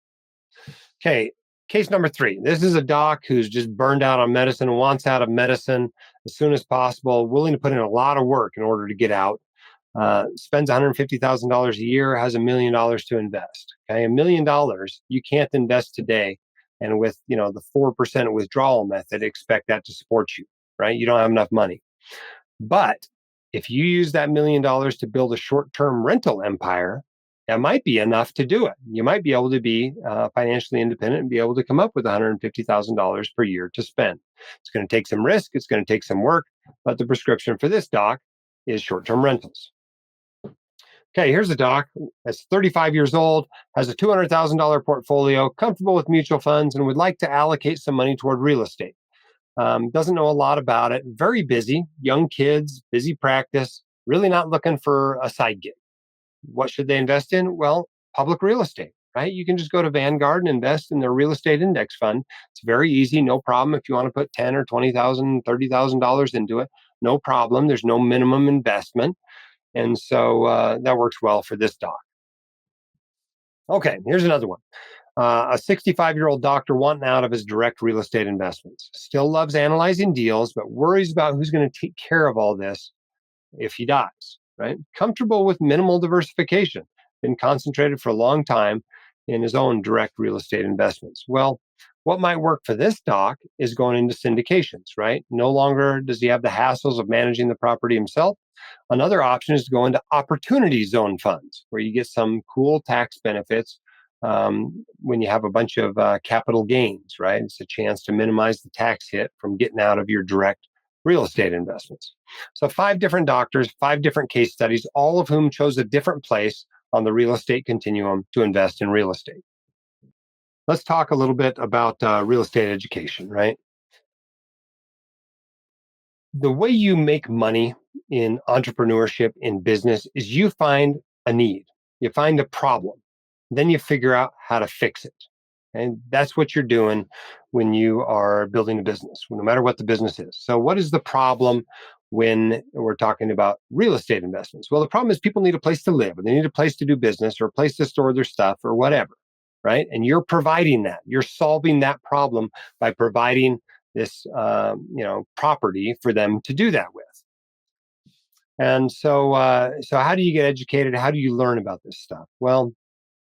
Okay, case number 3. This is a doc who's just burned out on medicine and wants out of medicine as soon as possible, willing to put in a lot of work in order to get out. Spends $150,000 a year, has $1 million to invest. Okay, $1 million you can't invest today, and with the 4% withdrawal method, expect that to support you, right? You don't have enough money. But if you use that $1 million to build a short-term rental empire, that might be enough to do it. You might be able to be financially independent and be able to come up with $150,000 per year to spend. It's going to take some risk. It's going to take some work. But the prescription for this doc is short-term rentals. Okay, here's a doc that's 35 years old, has a $200,000 portfolio, comfortable with mutual funds, and would like to allocate some money toward real estate. Doesn't know a lot about it. Very busy, young kids, busy practice, really not looking for a side gig. What should they invest in? Well, public real estate, right? You can just go to Vanguard and invest in their real estate index fund. It's very easy, no problem. If you want to put 10 or 20,000, $30,000 into it, no problem. There's no minimum investment. And so that works well for this doc. Okay, here's another one. A 65-year-old doctor wanting out of his direct real estate investments. Still loves analyzing deals, but worries about who's going to take care of all this if he dies, right? Comfortable with minimal diversification, been concentrated for a long time in his own direct real estate investments. Well, what might work for this doc is going into syndications, right? No longer does he have the hassles of managing the property himself. Another option is to go into opportunity zone funds where you get some cool tax benefits when you have a bunch of capital gains, right? It's a chance to minimize the tax hit from getting out of your direct real estate investments. So, five different doctors, five different case studies, all of whom chose a different place on the real estate continuum to invest in real estate. Let's talk a little bit about real estate education, right? The way you make money in entrepreneurship, in business, is you find a need, you find a problem, then you figure out how to fix it. And that's what you're doing when you are building a business, no matter what the business is. So, what is the problem when we're talking about real estate investments? Well, the problem is people need a place to live, or they need a place to do business, or a place to store their stuff, or whatever, right? And you're providing that. You're solving that problem by providing this, property for them to do that with. And so how do you get educated? How do you learn about this stuff? Well,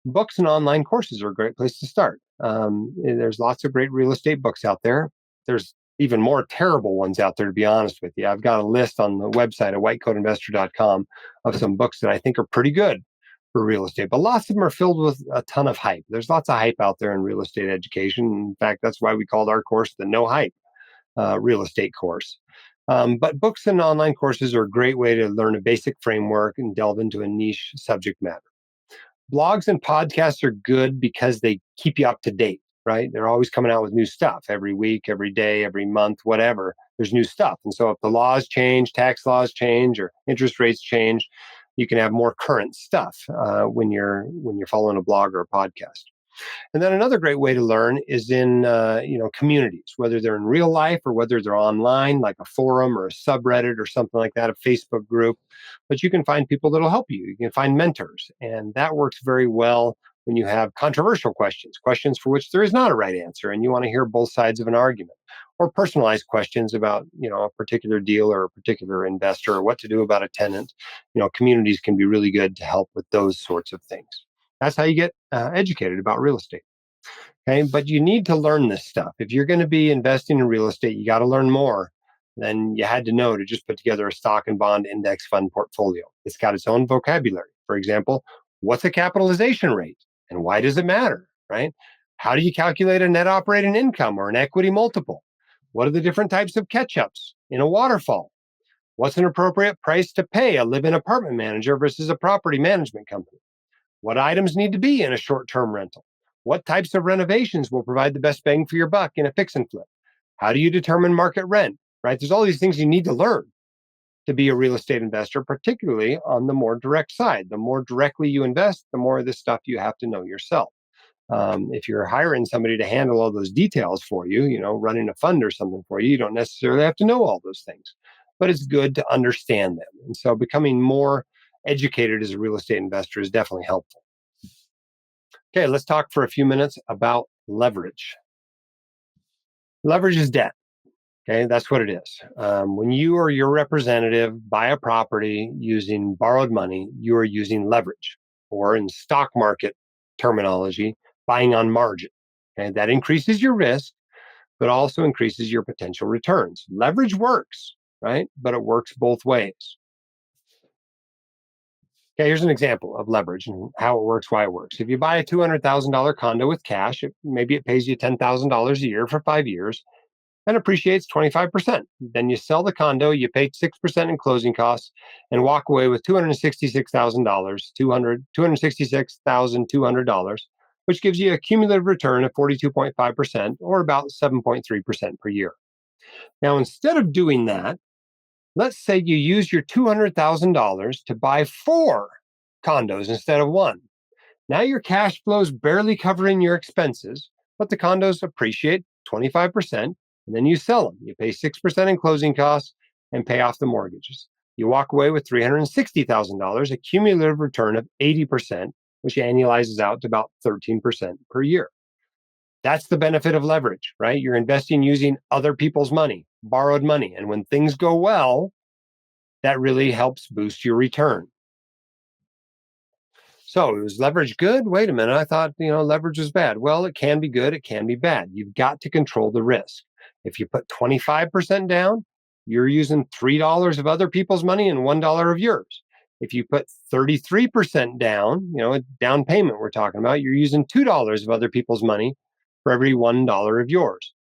books and online courses are a great place to start. There's lots of great real estate books out there. There's even more terrible ones out there, to be honest with you. I've got a list on the website at whitecoatinvestor.com of some books that I think are pretty good for real estate, but lots of them are filled with a ton of hype. There's lots of hype out there in real estate education. In fact, that's why we called our course the No Hype real estate course. But books and online courses are a great way to learn a basic framework and delve into a niche subject matter. Blogs and podcasts are good because they keep you up to date, right? They're always coming out with new stuff every week, every day, every month, whatever. There's new stuff. And so if the laws change, tax laws change, or interest rates change, you can have more current stuff when you're following a blog or a podcast. And then another great way to learn is in communities, whether they're in real life or whether they're online, like a forum or a subreddit or something like that, a Facebook group. But you can find people that'll help you. You can find mentors, and that works very well when you have controversial questions, questions for which there is not a right answer, and you want to hear both sides of an argument, or personalized questions about a particular deal or a particular investor or what to do about a tenant. Communities can be really good to help with those sorts of things. That's how you get educated about real estate. Okay. But you need to learn this stuff. If you're going to be investing in real estate, you got to learn more than you had to know to just put together a stock and bond index fund portfolio. It's got its own vocabulary. For example, what's a capitalization rate and why does it matter? Right? How do you calculate a net operating income or an equity multiple? What are the different types of catch ups in a waterfall? What's an appropriate price to pay a live in apartment manager versus a property management company? What items need to be in a short term rental? What types of renovations will provide the best bang for your buck in a fix and flip? How do you determine market rent? Right? There's all these things you need to learn to be a real estate investor, particularly on the more direct side. The more directly you invest, the more of this stuff you have to know yourself. If you're hiring somebody to handle all those details for you, running a fund or something for you, you don't necessarily have to know all those things, but it's good to understand them. And so becoming more educated as a real estate investor is definitely helpful. Okay, let's talk for a few minutes about leverage. Leverage is debt. Okay, that's what it is. When you or your representative buy a property using borrowed money, you are using leverage, or in stock market terminology, buying on margin. And that increases your risk, but also increases your potential returns. Leverage works, right? But it works both ways. Okay, here's an example of leverage and how it works, why it works. If you buy a $200,000 condo with cash, maybe it pays you $10,000 a year for 5 years and appreciates 25%. Then you sell the condo, you pay 6% in closing costs, and walk away with $266,000, $266,200, which gives you a cumulative return of 42.5%, or about 7.3% per year. Now, instead of doing that, let's say you use your $200,000 to buy four condos instead of one. Now your cash flow's barely covering your expenses, but the condos appreciate 25%, and then you sell them. You pay 6% in closing costs and pay off the mortgages. You walk away with $360,000, a cumulative return of 80%, which annualizes out to about 13% per year. That's the benefit of leverage, right? You're investing using other people's money, borrowed money. And when things go well, that really helps boost your return. So is leverage good? Wait a minute. I thought, leverage was bad. Well, it can be good. It can be bad. You've got to control the risk. If you put 25% down, you're using $3 of other people's money and $1 of yours. If you put 33% down, a down payment we're talking about, you're using $2 of other people's money for every $1 of yours.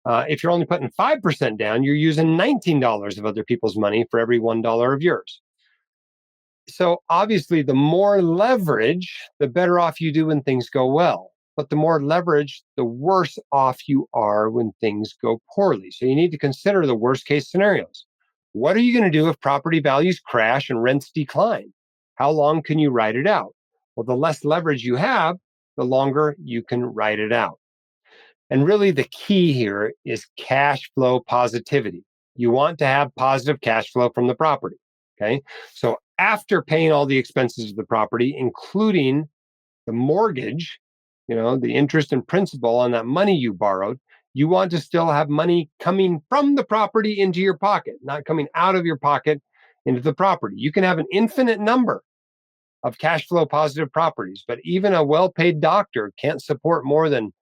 If you're only putting 5% down, you're using $19 of other people's money for every $1 of yours. So obviously, the more leverage, the better off you do when things go well. But the more leverage, the worse off you are when things go poorly. So you need to consider the worst case scenarios. What are you going to do if property values crash and rents decline? How long can you ride it out? Well, the less leverage you have, the longer you can ride it out. And really, the key here is cash flow positivity. You want to have positive cash flow from the property. Okay. So after paying all the expenses of the property, including the mortgage, the interest and principal on that money you borrowed, you want to still have money coming from the property into your pocket, not coming out of your pocket into the property. You can have an infinite number of cash flow positive properties, but even a well-paid doctor can't support more than,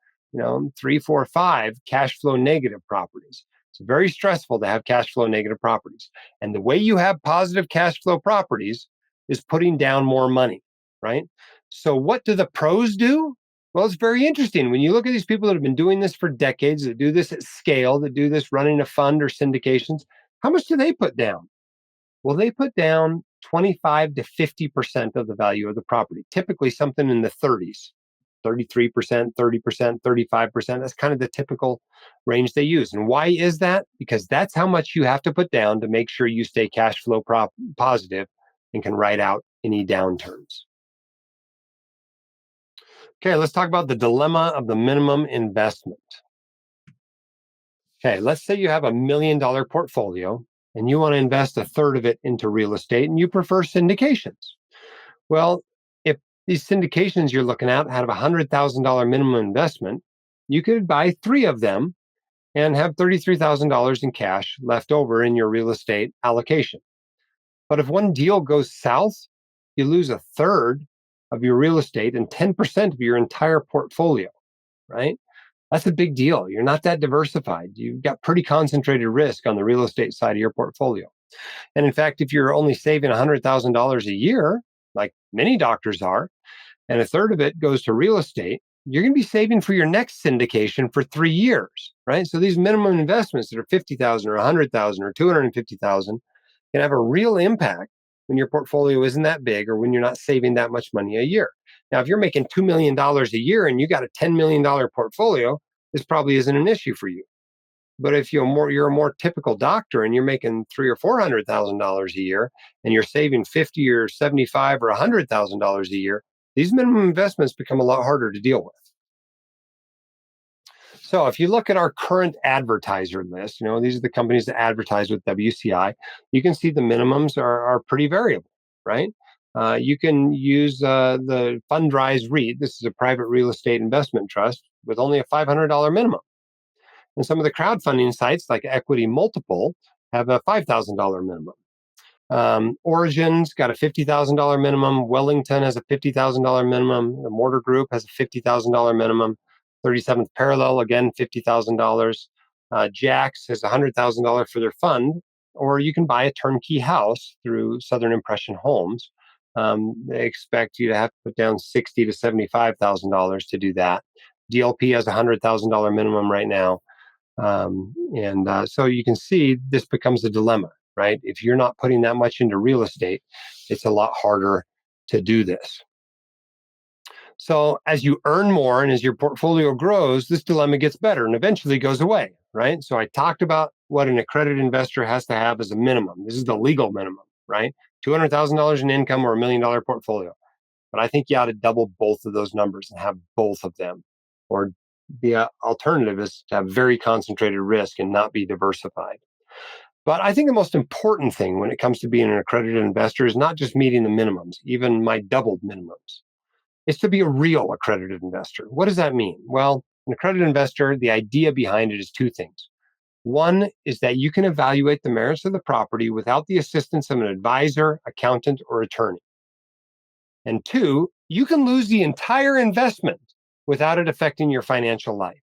three, four, five cash flow negative properties. It's very stressful to have cash flow negative properties. And the way you have positive cash flow properties is putting down more money, right? So what do the pros do? Well, it's very interesting. When you look at these people that have been doing this for decades, that do this at scale, that do this running a fund or syndications, how much do they put down? Well, they put down 25 to 50% of the value of the property, typically something in the 30s, 33%, 30%, 35%. That's kind of the typical range they use. And why is that? Because that's how much you have to put down to make sure you stay cash flow positive and can ride out any downturns. Okay, let's talk about the dilemma of the minimum investment. Okay, let's say you have $1 million portfolio and you want to invest a third of it into real estate and you prefer syndications. Well, if these syndications you're looking at have a $100,000 minimum investment, you could buy three of them and have $33,000 in cash left over in your real estate allocation. But if one deal goes south, you lose a third of your real estate and 10% of your entire portfolio, right? That's a big deal. You're not that diversified. You've got pretty concentrated risk on the real estate side of your portfolio. And in fact, if you're only saving $100,000 a year, like many doctors are, and a third of it goes to real estate, you're going to be saving for your next syndication for 3 years, right? So these minimum investments that are 50,000 or 100,000 or 250,000 can have a real impact when your portfolio isn't that big or when you're not saving that much money a year. Now, if you're making $2 million a year and you got a $10 million portfolio, this probably isn't an issue for you. But if you're a more typical doctor and you're making $300,000 or $400,000 a year and you're saving 50 or 75 or $100,000 a year, these minimum investments become a lot harder to deal with. So if you look at our current advertiser list, these are the companies that advertise with WCI. You can see the minimums are pretty variable, right? You can use the Fundrise REIT. This is a private real estate investment trust with only a $500 minimum. And some of the crowdfunding sites like Equity Multiple have a $5,000 minimum. Origin's got a $50,000 minimum. Wellington has a $50,000 minimum. The Mortar Group has a $50,000 minimum. 37th Parallel, again, $50,000. Jax has $100,000 for their fund, or you can buy a turnkey house through Southern Impression Homes. They expect you to have to put down $60,000 to $75,000 to do that. DLP has a $100,000 minimum right now. So you can see this becomes a dilemma, right? If you're not putting that much into real estate, it's a lot harder to do this. So as you earn more and as your portfolio grows, this dilemma gets better and eventually goes away, right? So I talked about what an accredited investor has to have as a minimum. This is the legal minimum, right? $200,000 in income or $1 million portfolio. But I think you ought to double both of those numbers and have both of them. Or the alternative is to have very concentrated risk and not be diversified. But I think the most important thing when it comes to being an accredited investor is not just meeting the minimums, even my doubled minimums. It's to be a real accredited investor. What does that mean? Well, an accredited investor, the idea behind it is two things. One is that you can evaluate the merits of the property without the assistance of an advisor, accountant, or attorney. And two, you can lose the entire investment without it affecting your financial life.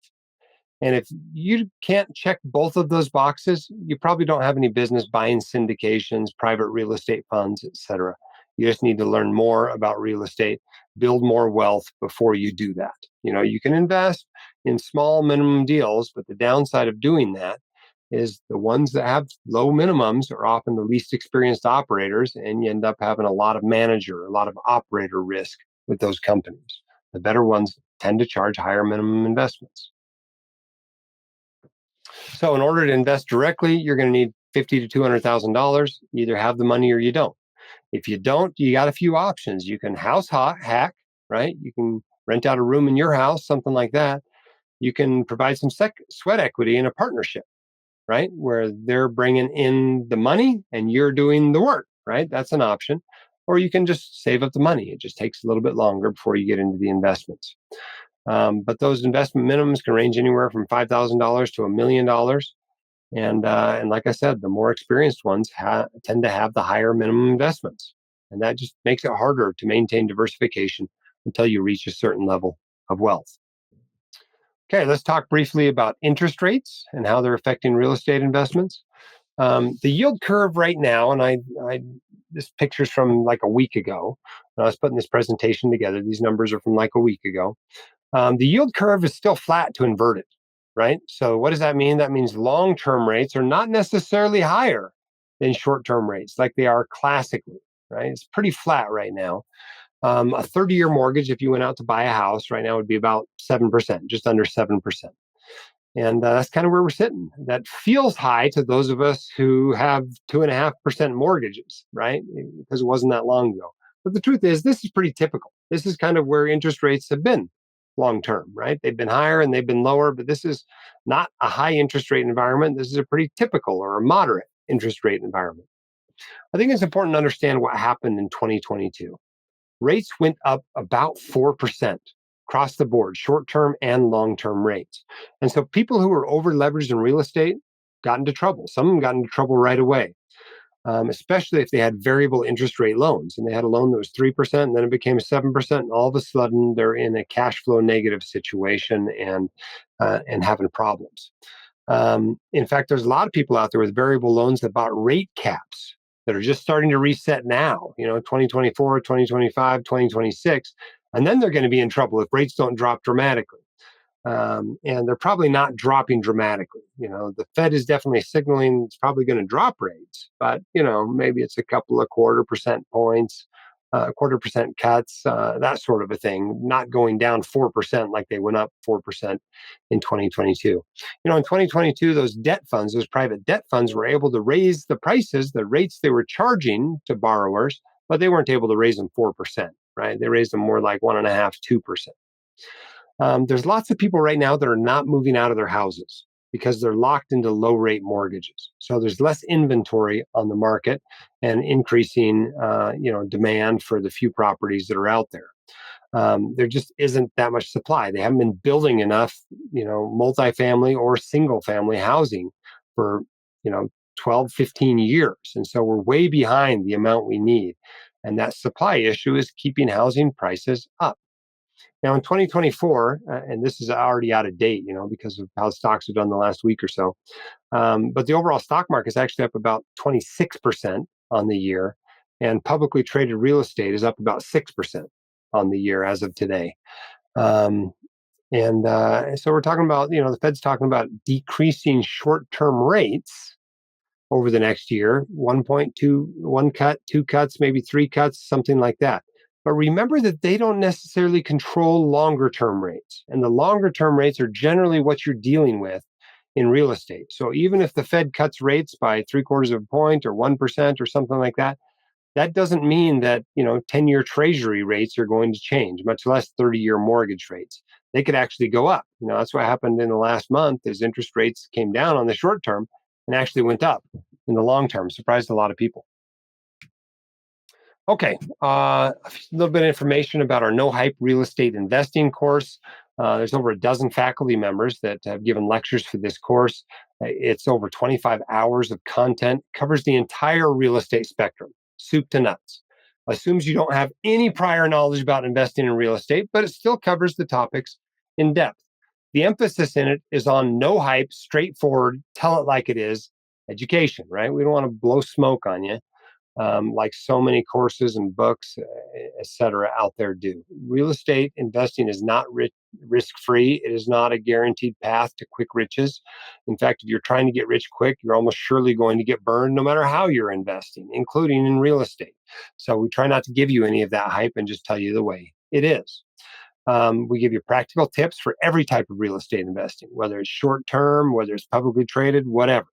And if you can't check both of those boxes, you probably don't have any business buying syndications, private real estate funds, et cetera. You just need to learn more about real estate, build more wealth before you do that. You can invest in small minimum deals, but the downside of doing that is the ones that have low minimums are often the least experienced operators, and you end up having a lot a lot of operator risk with those companies. The better ones tend to charge higher minimum investments. So, in order to invest directly, you're going to need $50 to $200,000. You either have the money or you don't. If you don't, you got a few options. You can hack, right? You can rent out a room in your house, something like that. You can provide some sweat equity in a partnership, right? Where they're bringing in the money and you're doing the work, right? That's an option. Or you can just save up the money. It just takes a little bit longer before you get into the investments. But those investment minimums can range anywhere from $5,000 to $1 million. And like I said, the more experienced ones tend to have the higher minimum investments, and that just makes it harder to maintain diversification until you reach a certain level of wealth. Okay, let's talk briefly about interest rates and how they're affecting real estate investments. The yield curve right now, and this picture's from like a week ago. When I was putting this presentation together. These numbers are from like a week ago. The yield curve is still flat to inverted, right? So what does that mean? That means long-term rates are not necessarily higher than short-term rates like they are classically, right? It's pretty flat right now. A 30-year mortgage, if you went out to buy a house right now, would be about 7%, just under 7%. And that's kind of where we're sitting. That feels high to those of us who have 2.5% mortgages, right? Because it wasn't that long ago. But the truth is, this is pretty typical. This is kind of where interest rates have been long term, right? They've been higher and they've been lower, but this is not a high interest rate environment. This is a pretty typical or a moderate interest rate environment. I think it's important to understand what happened in 2022. Rates went up about 4% across the board, short term and long term rates. And so people who were over leveraged in real estate got into trouble. Some of them got into trouble right away, especially if they had variable interest rate loans and they had a loan that was 3%, and then it became 7%. And all of a sudden, they're in a cash flow negative situation and having problems. In fact, there's a lot of people out there with variable loans that bought rate caps that are just starting to reset now, 2024, 2025, 2026. And then they're going to be in trouble if rates don't drop dramatically. And they're probably not dropping dramatically. The Fed is definitely signaling it's probably going to drop rates, but maybe it's a couple of quarter percent points, quarter percent cuts, that sort of a thing, not going down 4% like they went up 4% in 2022. In 2022, those debt funds, those private debt funds were able to raise the prices, the rates they were charging to borrowers, but they weren't able to raise them 4%, right? They raised them more like 1.5%, 2%. There's lots of people right now that are not moving out of their houses because they're locked into low rate mortgages. So there's less inventory on the market and increasing, demand for the few properties that are out there. There just isn't that much supply. They haven't been building enough, multifamily or single family housing for, 12, 15 years. And so we're way behind the amount we need. And that supply issue is keeping housing prices up. Now, in 2024, and this is already out of date, because of how stocks have done the last week or so, but the overall stock market is actually up about 26% on the year, and publicly traded real estate is up about 6% on the year as of today. And so we're talking about, the Fed's talking about decreasing short-term rates over the next year, 1.2, one cut, two cuts, maybe three cuts, something like that. But remember that they don't necessarily control longer term rates. And the longer term rates are generally what you're dealing with in real estate. So even if the Fed cuts rates by 3/4 of a point or 1% or something like that, that doesn't mean that, 10-year treasury rates are going to change, much less 30-year mortgage rates. They could actually go up. That's what happened in the last month is interest rates came down on the short term and actually went up in the long term. Surprised a lot of people. Okay, a little bit of information about our No Hype Real Estate Investing course. There's over a dozen faculty members that have given lectures for this course. It's over 25 hours of content, covers the entire real estate spectrum, soup to nuts. Assumes you don't have any prior knowledge about investing in real estate, but it still covers the topics in depth. The emphasis in it is on no hype, straightforward, tell it like it is education, right? We don't want to blow smoke on you. like so many courses and books, etc., out there do. Real estate investing is not risk free. It is not a guaranteed path to quick riches. In fact, if you're trying to get rich quick, you're almost surely going to get burned no matter how you're investing, including in real estate. So we try not to give you any of that hype and just tell you the way it is. We give you practical tips for every type of real estate investing, whether it's short term, whether it's publicly traded, whatever.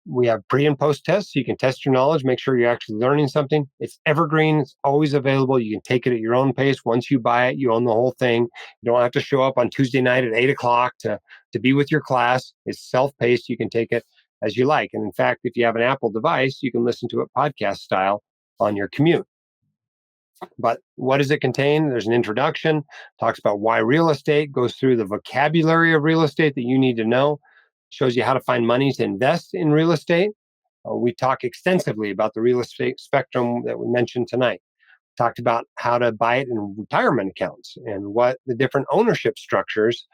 We have pre and post tests so you can test your knowledge, make sure you're actually learning something. It's evergreen, it's always available. You can take it at your own pace. Once you buy it, you own the whole thing. You don't have to show up on Tuesday night at 8 o'clock to be with your class. It's self paced. You can take it as you like. And in fact, if you have an Apple device, you can listen to it podcast style on your commute. But what does it contain? There's an introduction, talks about why real estate, goes through the vocabulary of real estate that you need to know, shows you how to find money to invest in real estate. We talk extensively about the real estate spectrum that we mentioned tonight. Talked about how to buy it in retirement accounts and what the different ownership structures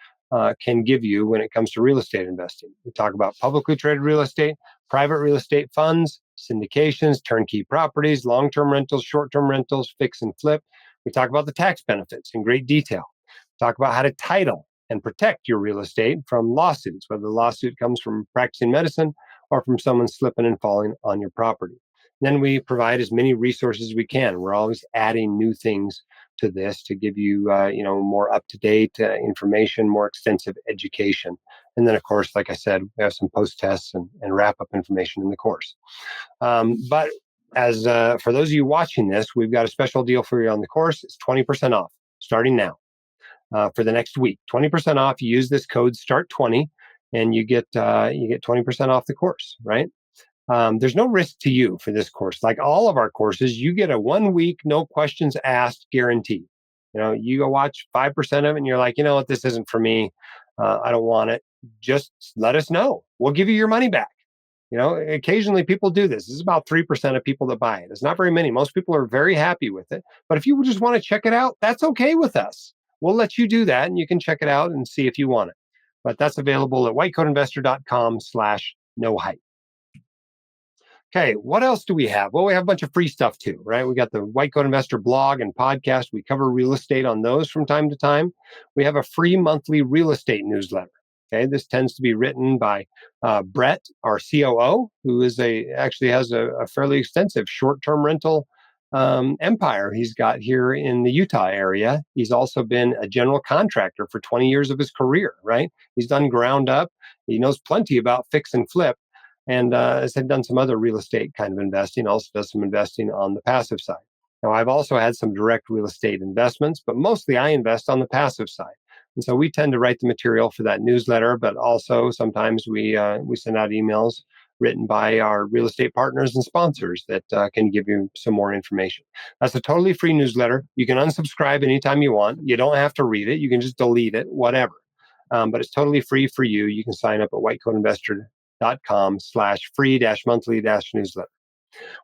can give you when it comes to real estate investing. We talk about publicly traded real estate, private real estate funds, syndications, turnkey properties, long term rentals, short term rentals, fix and flip. We talk about the tax benefits in great detail. Talk about how to title and protect your real estate from lawsuits, whether the lawsuit comes from practicing medicine or from someone slipping and falling on your property. Then we provide as many resources as we can. We're always adding new things to this to give you, more up to date information, more extensive education. And then, of course, like I said, we have some post tests and wrap up information in the course. But as for those of you watching this, we've got a special deal for you on the course. It's 20% off starting now for the next week. 20% off. You use this code START20, and you get 20% off the course. Right. There's no risk to you for this course. Like all of our courses, you get a 1 week, no questions asked guarantee. You go watch 5% of it and you're like, you know what, this isn't for me. I don't want it. Just let us know. We'll give you your money back. Occasionally people do this. This is about 3% of people that buy it. It's not very many. Most people are very happy with it. But if you just want to check it out, that's okay with us. We'll let you do that and you can check it out and see if you want it. But that's available at whitecoatinvestor.com/no hype. Okay, what else do we have? Well, we have a bunch of free stuff too, right? We got the White Coat Investor blog and podcast. We cover real estate on those from time to time. We have a free monthly real estate newsletter. Okay, this tends to be written by Brett, our COO, who actually has a fairly extensive short-term rental empire he's got here in the Utah area. He's also been a general contractor for 20 years of his career, right? He's done ground up. He knows plenty about fix and flip and has done some other real estate kind of investing, also does some investing on the passive side. Now, I've also had some direct real estate investments, but mostly I invest on the passive side. And so we tend to write the material for that newsletter, but also sometimes we send out emails written by our real estate partners and sponsors that can give you some more information. That's a totally free newsletter. You can unsubscribe anytime you want. You don't have to read it. You can just delete it, whatever. But it's totally free for you. You can sign up at whitecoatinvestor.com/free-monthly-newsletter.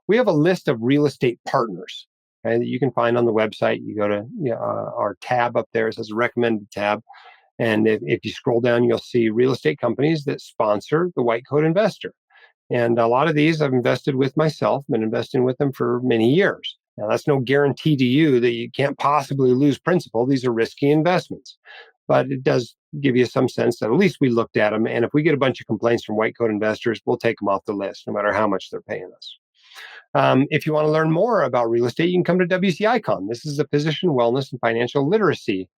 We have a list of real estate partners that you can find on the website. You go to our tab up there. It says recommended tab. And if you scroll down, you'll see real estate companies that sponsor the White Coat Investor. And a lot of these I've invested with myself, been investing with them for many years. Now, that's no guarantee to you that you can't possibly lose principal. These are risky investments. But it does give you some sense that at least we looked at them. And if we get a bunch of complaints from white coat investors, we'll take them off the list, no matter how much they're paying us. If you want to learn more about real estate, you can come to WCICon. This is a physician wellness and financial literacy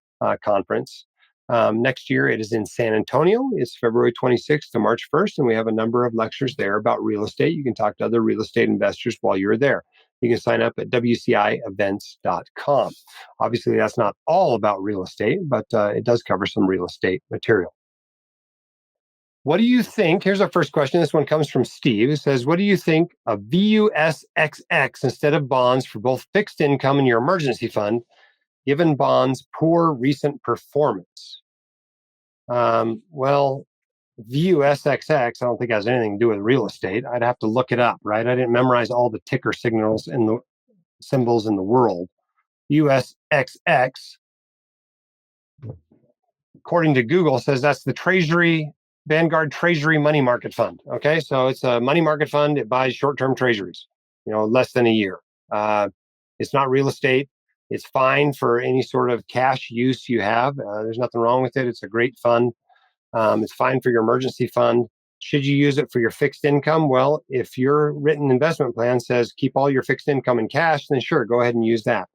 conference. Next year, it is in San Antonio. It's February 26th to March 1st, and we have a number of lectures there about real estate. You can talk to other real estate investors while you're there. You can sign up at WCIevents.com. Obviously, that's not all about real estate, but it does cover some real estate material. What do you think? Here's our first question. This one comes from Steve. It says, what do you think of VUSXX instead of bonds for both fixed income and your emergency fund, given bonds' poor recent performance? Well, VUSXX, I don't think has anything to do with real estate. I'd have to look it up, right? I didn't memorize all the ticker signals in the symbols in the world. USXX, according to Google, says that's the Vanguard Treasury Money Market Fund. Okay, so it's a money market fund. It buys short-term treasuries. less than a year. Uh, it's not real estate. It's fine for any sort of cash use you have. There's nothing wrong with it. It's a great fund. It's fine for your emergency fund. Should you use it for your fixed income? Well, if your written investment plan says keep all your fixed income in cash, then sure, go ahead and use that.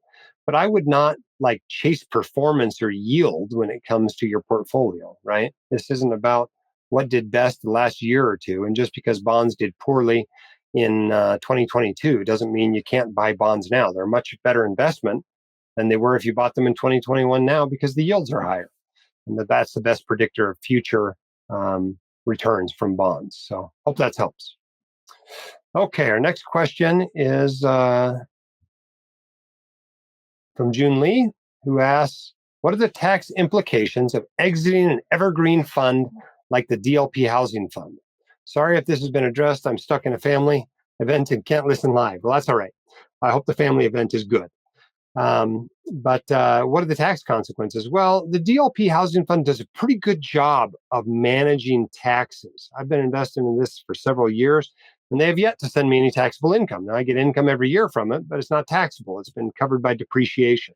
But I would not like chase performance or yield when it comes to your portfolio, right? This isn't about what did best the last year or two. And just because bonds did poorly in 2022 doesn't mean you can't buy bonds now. They're a much better investment than they were if you bought them in 2021 now because the yields are higher. And that's the best predictor of future um, returns from bonds. So hope that helps. Okay, our next question is from June Lee, who asks, what are the tax implications of exiting an evergreen fund like the DLP Housing Fund? Sorry if this has been addressed. I'm stuck in a family event and can't listen live. Well, that's all right. I hope the family event is good. But what are the tax consequences? Well, the DLP Housing Fund does a pretty good job of managing taxes. I've been investing in this for several years, and they have yet to send me any taxable income. Now, I get income every year from it, but it's not taxable. It's been covered by depreciation.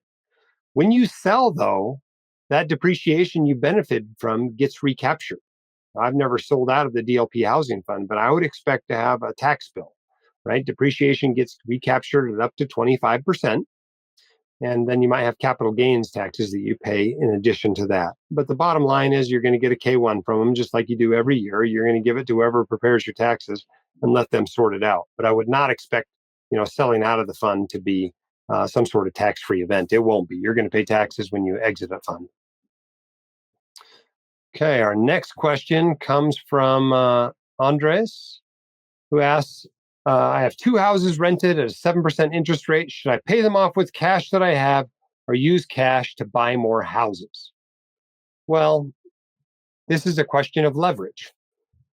When you sell, though, that depreciation you benefited from gets recaptured. I've never sold out of the DLP Housing Fund, but I would expect to have a tax bill, right? Depreciation gets recaptured at up to 25%. And then you might have capital gains taxes that you pay in addition to that. But the bottom line is you're going to get a K1 from them just like you do every year. You're going to give it to whoever prepares your taxes and let them sort it out. But I would not expect, selling out of the fund to be some sort of tax-free event. It won't be. You're going to pay taxes when you exit a fund. Okay, our next question comes from Andres, who asks, I have two houses rented at a 7% interest rate. Should I pay them off with cash that I have or use cash to buy more houses? Well, this is a question of leverage.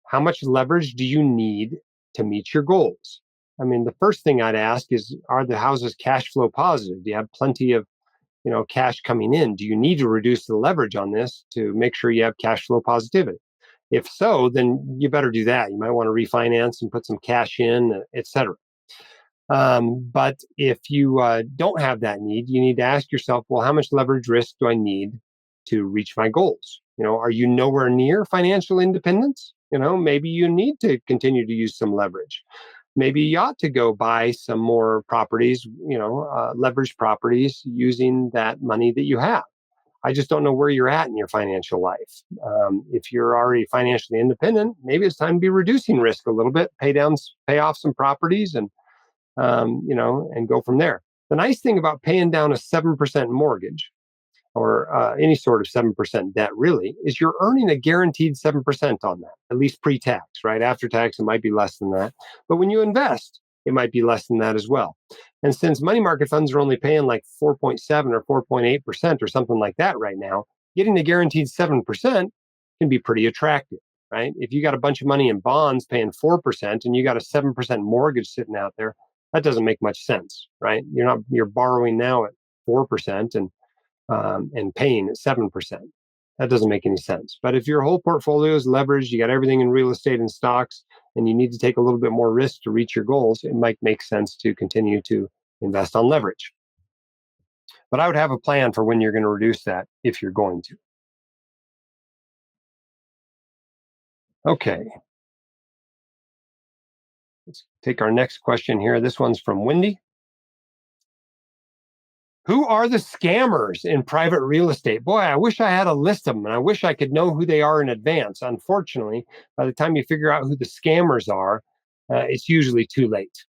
How much leverage do you need to meet your goals? I mean, the first thing I'd ask is, are the houses cash flow positive? Do you have plenty of cash coming in? Do you need to reduce the leverage on this to make sure you have cash flow positivity? If so, then you better do that. You might want to refinance and put some cash in, et cetera. But if you don't have that need, you need to ask yourself, well, how much leverage risk do I need to reach my goals? Are you nowhere near financial independence? Maybe you need to continue to use some leverage. Maybe you ought to go buy some more properties, leveraged properties using that money that you have. I just don't know where you're at in your financial life. If you're already financially independent, maybe it's time to be reducing risk a little bit, pay off some properties, and go from there. The nice thing about paying down a 7% mortgage or any sort of 7% debt really is you're earning a guaranteed 7% on that, at least pre-tax, right? After tax, it might be less than that. But when you invest, it might be less than that as well. And since money market funds are only paying like 4.7 or 4.8% or something like that right now, getting a guaranteed 7% can be pretty attractive, right? If you got a bunch of money in bonds paying 4% and you got a 7% mortgage sitting out there, that doesn't make much sense, right? You're borrowing now at 4% and paying at 7%. That doesn't make any sense. But if your whole portfolio is leveraged, you got everything in real estate and stocks, and you need to take a little bit more risk to reach your goals, it might make sense to continue to invest on leverage. But I would have a plan for when you're going to reduce that if you're going to. Okay. Let's take our next question here. This one's from Wendy. Who are the scammers in private real estate? Boy, I wish I had a list of them and I wish I could know who they are in advance. Unfortunately, by the time you figure out who the scammers are, it's usually too late.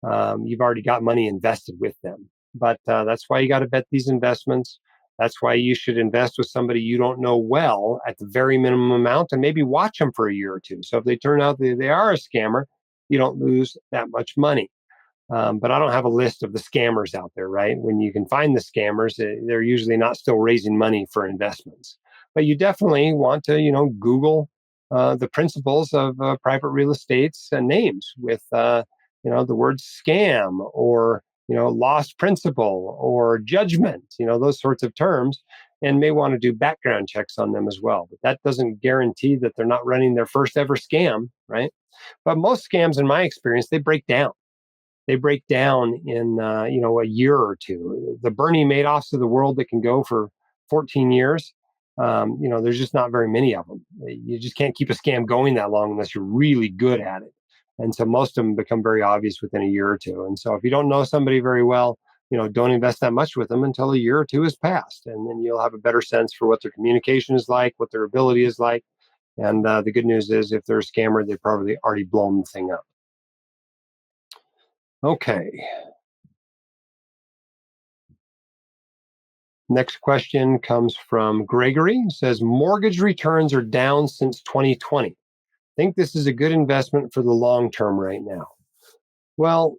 You've already got money invested with them. But that's why you got to bet these investments. That's why you should invest with somebody you don't know well at the very minimum amount and maybe watch them for a year or two. So if they turn out that they are a scammer, you don't lose that much money. But I don't have a list of the scammers out there, right? When you can find the scammers, they're usually not still raising money for investments. But you definitely want to, Google the principles of private real estate's names with, the word scam or, lost principal or judgment, those sorts of terms, and may want to do background checks on them as well. But that doesn't guarantee that they're not running their first ever scam, right? But most scams, in my experience, they break down. they break down in a year or two. The Bernie Madoffs of the world that can go for 14 years, there's just not very many of them. You just can't keep a scam going that long unless you're really good at it. And so most of them become very obvious within a year or two. And so if you don't know somebody very well, don't invest that much with them until a year or two has passed, and then you'll have a better sense for what their communication is like, what their ability is like. And the good news is, if they're a scammer, they've probably already blown the thing up. Okay. Next question comes from Gregory. It says, mortgage returns are down since 2020. Think this is a good investment for the long term right now? Well,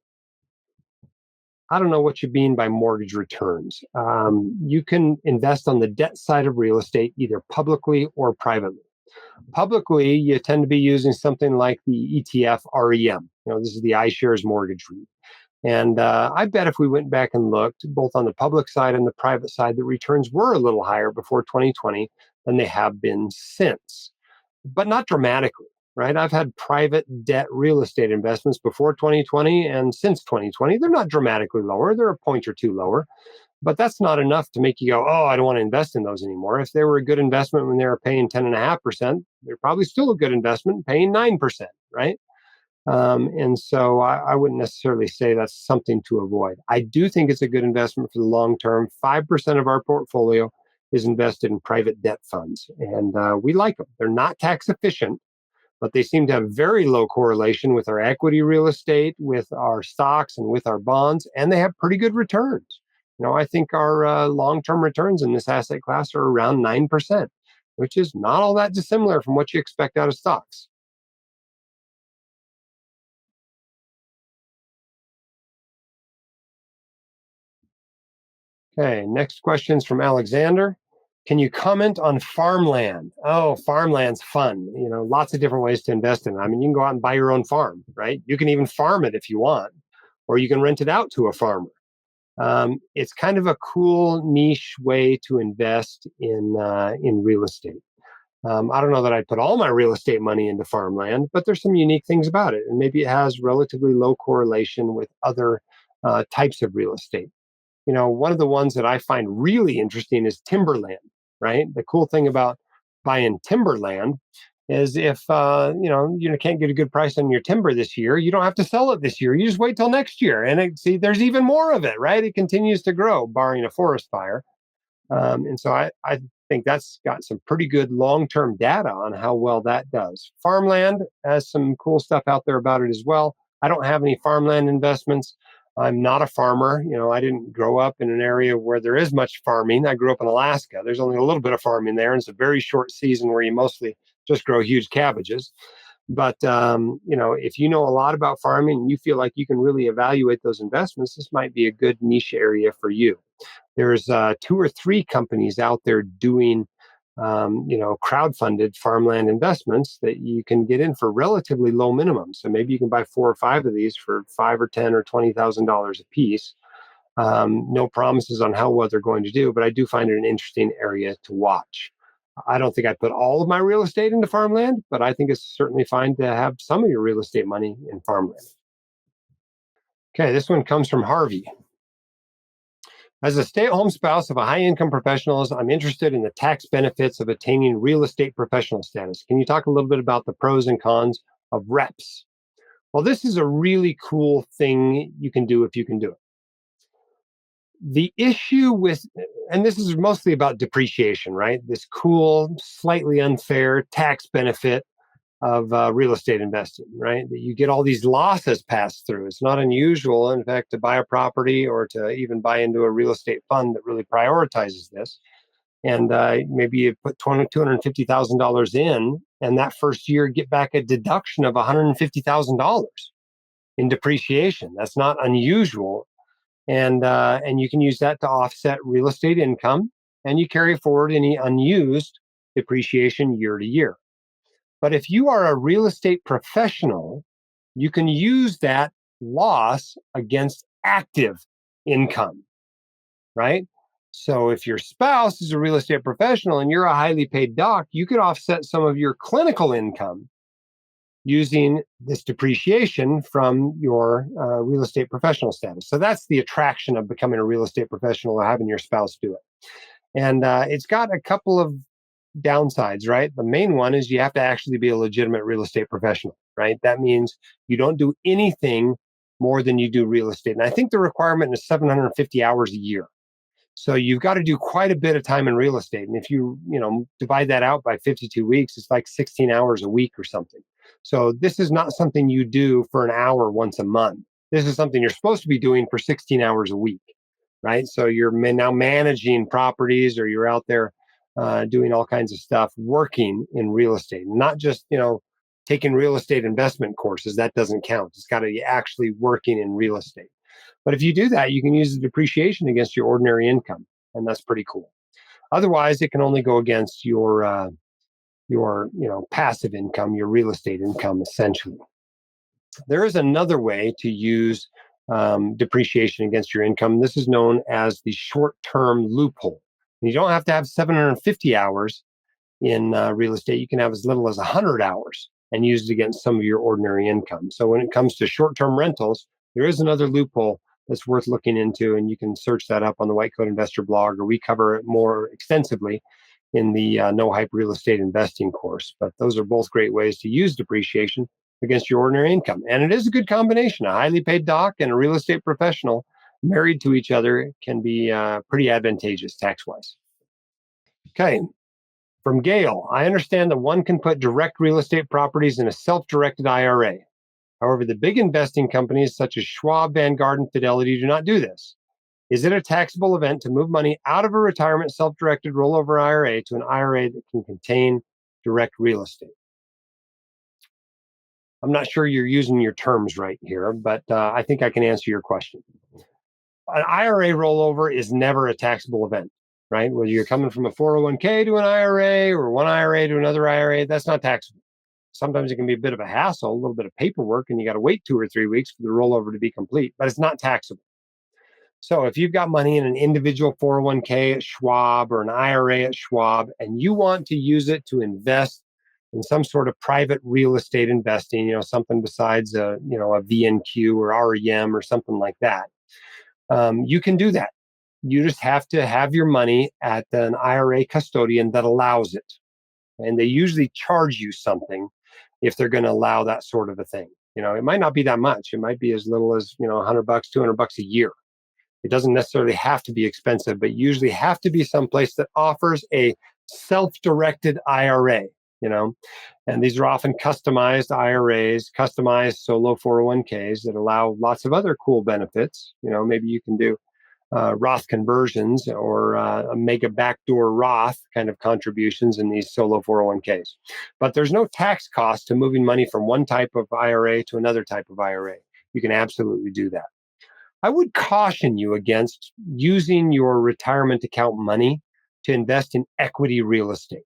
I don't know what you mean by mortgage returns. You can invest on the debt side of real estate, either publicly or privately. Publicly, you tend to be using something like the ETF REM. This is the iShares Mortgage REIT. And I bet if we went back and looked both on the public side and the private side, the returns were a little higher before 2020 than they have been since, but not dramatically, right? I've had private debt real estate investments before 2020 and since 2020. They're not dramatically lower. They're a point or two lower, but that's not enough to make you go, oh, I don't want to invest in those anymore. If they were a good investment when they were paying 10.5%, they're probably still a good investment paying 9%, right? And so I wouldn't necessarily say that's something to avoid. I do think it's a good investment for the long term. 5% of our portfolio is invested in private debt funds, and we like them. They're not tax efficient, but they seem to have very low correlation with our equity real estate, with our stocks, and with our bonds, and they have pretty good returns. I think our long-term returns in this asset class are around 9%, which is not all that dissimilar from what you expect out of stocks. Okay, next question is from Alexander. Can you comment on farmland? Oh, farmland's fun. Lots of different ways to invest in it. I mean, you can go out and buy your own farm, right? You can even farm it if you want, or you can rent it out to a farmer. It's kind of a cool niche way to invest in real estate. I don't know that I'd put all my real estate money into farmland, but there's some unique things about it, and maybe it has relatively low correlation with other types of real estate. One of the ones that I find really interesting is timberland, right? The cool thing about buying timberland is if you can't get a good price on your timber this year, you don't have to sell it this year. You just wait till next year, and see, there's even more of it, right? It continues to grow, barring a forest fire. And so I think that's got some pretty good long-term data on how well that does. Farmland has some cool stuff out there about it as well. I don't have any farmland investments. I'm not a farmer. I didn't grow up in an area where there is much farming. I grew up in Alaska. There's only a little bit of farming there, and it's a very short season where you mostly just grow huge cabbages. But if you know a lot about farming and you feel like you can really evaluate those investments, this might be a good niche area for you. There's two or three companies out there doing crowd-funded farmland investments that you can get in for relatively low minimums. So maybe you can buy 4 or 5 of these for $5 or $10 or $20,000 a piece. No promises on how well they're going to do, but I do find it an interesting area to watch. I don't think I put all of my real estate into farmland, but I think it's certainly fine to have some of your real estate money in farmland. Okay, this one comes from Harvey. As a stay-at-home spouse of a high-income professional, I'm interested in the tax benefits of attaining real estate professional status. Can you talk a little bit about the pros and cons of reps? Well, this is a really cool thing you can do if you can do it. The issue with, and this is mostly about depreciation, right? This cool, slightly unfair tax benefit of real estate investing, right? That you get all these losses passed through. It's not unusual, in fact, to buy a property or to even buy into a real estate fund that really prioritizes this. And maybe you put $250,000 in, and that first year get back a deduction of $150,000 in depreciation. That's not unusual, and you can use that to offset real estate income, and you carry forward any unused depreciation year to year. But if you are a real estate professional, you can use that loss against active income, right? So if your spouse is a real estate professional and you're a highly paid doc, you could offset some of your clinical income using this depreciation from your real estate professional status. So that's the attraction of becoming a real estate professional or having your spouse do it. And it's got a couple of downsides, right? The main one is you have to actually be a legitimate real estate professional, right? That means you don't do anything more than you do real estate. And I think the requirement is 750 hours a year. So you've got to do quite a bit of time in real estate. And if you divide that out by 52 weeks, it's like 16 hours a week or something. So this is not something you do for an hour once a month. This is something you're supposed to be doing for 16 hours a week, right? So you're now managing properties, or you're out there doing all kinds of stuff, working in real estate, not just, taking real estate investment courses. That doesn't count. It's got to be actually working in real estate. But if you do that, you can use the depreciation against your ordinary income, and that's pretty cool. Otherwise, it can only go against your passive income, your real estate income, essentially. There is another way to use depreciation against your income. This is known as the short-term loophole. And you don't have to have 750 hours in real estate. You can have as little as 100 hours and use it against some of your ordinary income. So when it comes to short-term rentals, there is another loophole that's worth looking into, and you can search that up on the White Coat Investor blog, or we cover it more extensively in the No Hype Real Estate Investing course. But those are both great ways to use depreciation against your ordinary income. And it is a good combination. A highly paid doc and a real estate professional married to each other can be pretty advantageous tax-wise. Okay, from Gail, I understand that one can put direct real estate properties in a self-directed IRA. However, the big investing companies such as Schwab, Vanguard, and Fidelity do not do this. Is it a taxable event to move money out of a retirement self-directed rollover IRA to an IRA that can contain direct real estate? I'm not sure you're using your terms right here, but I think I can answer your question. An IRA rollover is never a taxable event, right? Whether you're coming from a 401k to an IRA or one IRA to another IRA, that's not taxable. Sometimes it can be a bit of a hassle, a little bit of paperwork, and you got to wait 2 or 3 weeks for the rollover to be complete, but it's not taxable. So if you've got money in an individual 401k at Schwab or an IRA at Schwab, and you want to use it to invest in some sort of private real estate investing, something besides a VNQ or REM or something like that, you can do that. You just have to have your money at an IRA custodian that allows it. And they usually charge you something if they're going to allow that sort of a thing. It might not be that much. It might be as little as, $100, $200 a year. It doesn't necessarily have to be expensive, but usually have to be someplace that offers a self-directed IRA, and these are often customized IRAs, customized solo 401ks that allow lots of other cool benefits. Maybe you can do Roth conversions or a mega backdoor Roth kind of contributions in these solo 401ks. But there's no tax cost to moving money from one type of IRA to another type of IRA. You can absolutely do that. I would caution you against using your retirement account money to invest in equity real estate,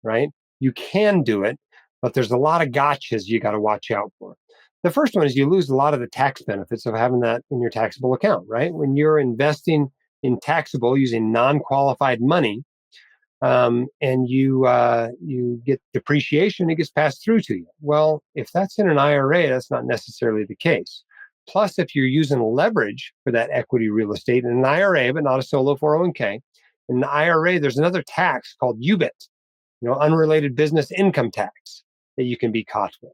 right? You can do it, but there's a lot of gotchas you got to watch out for. The first one is you lose a lot of the tax benefits of having that in your taxable account, right? When you're investing in taxable using non-qualified money, and you get depreciation, it gets passed through to you. Well, if that's in an IRA, that's not necessarily the case. Plus, if you're using leverage for that equity real estate in an IRA, but not a solo 401k, in the IRA, there's another tax called UBIT, unrelated business income tax, that you can be caught with.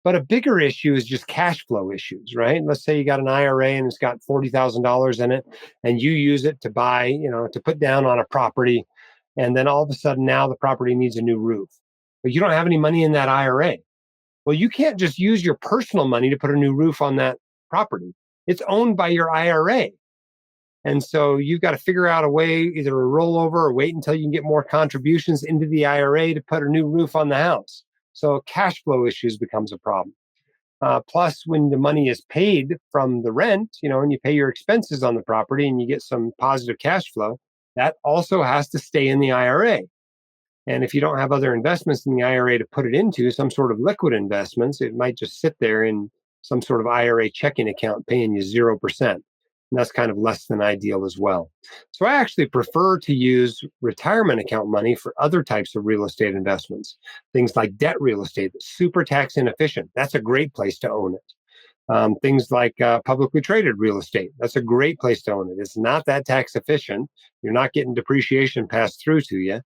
But a bigger issue is just cash flow issues, right? Let's say you got an IRA and it's got $40,000 in it, and you use it to buy, to put down on a property. And then all of a sudden now the property needs a new roof, but you don't have any money in that IRA. Well, you can't just use your personal money to put a new roof on that property. It's owned by your IRA. And so you've got to figure out a way, either a rollover or wait until you can get more contributions into the IRA to put a new roof on the house. So cash flow issues becomes a problem. Plus, when the money is paid from the rent, and you pay your expenses on the property and you get some positive cash flow, that also has to stay in the IRA. And if you don't have other investments in the IRA to put it into, some sort of liquid investments, it might just sit there in some sort of IRA checking account paying you 0%. And that's kind of less than ideal as well. So I actually prefer to use retirement account money for other types of real estate investments, things like debt real estate that's super tax inefficient. That's a great place to own it. Things like publicly traded real estate. That's a great place to own it. It's not that tax efficient. You're not getting depreciation passed through to you.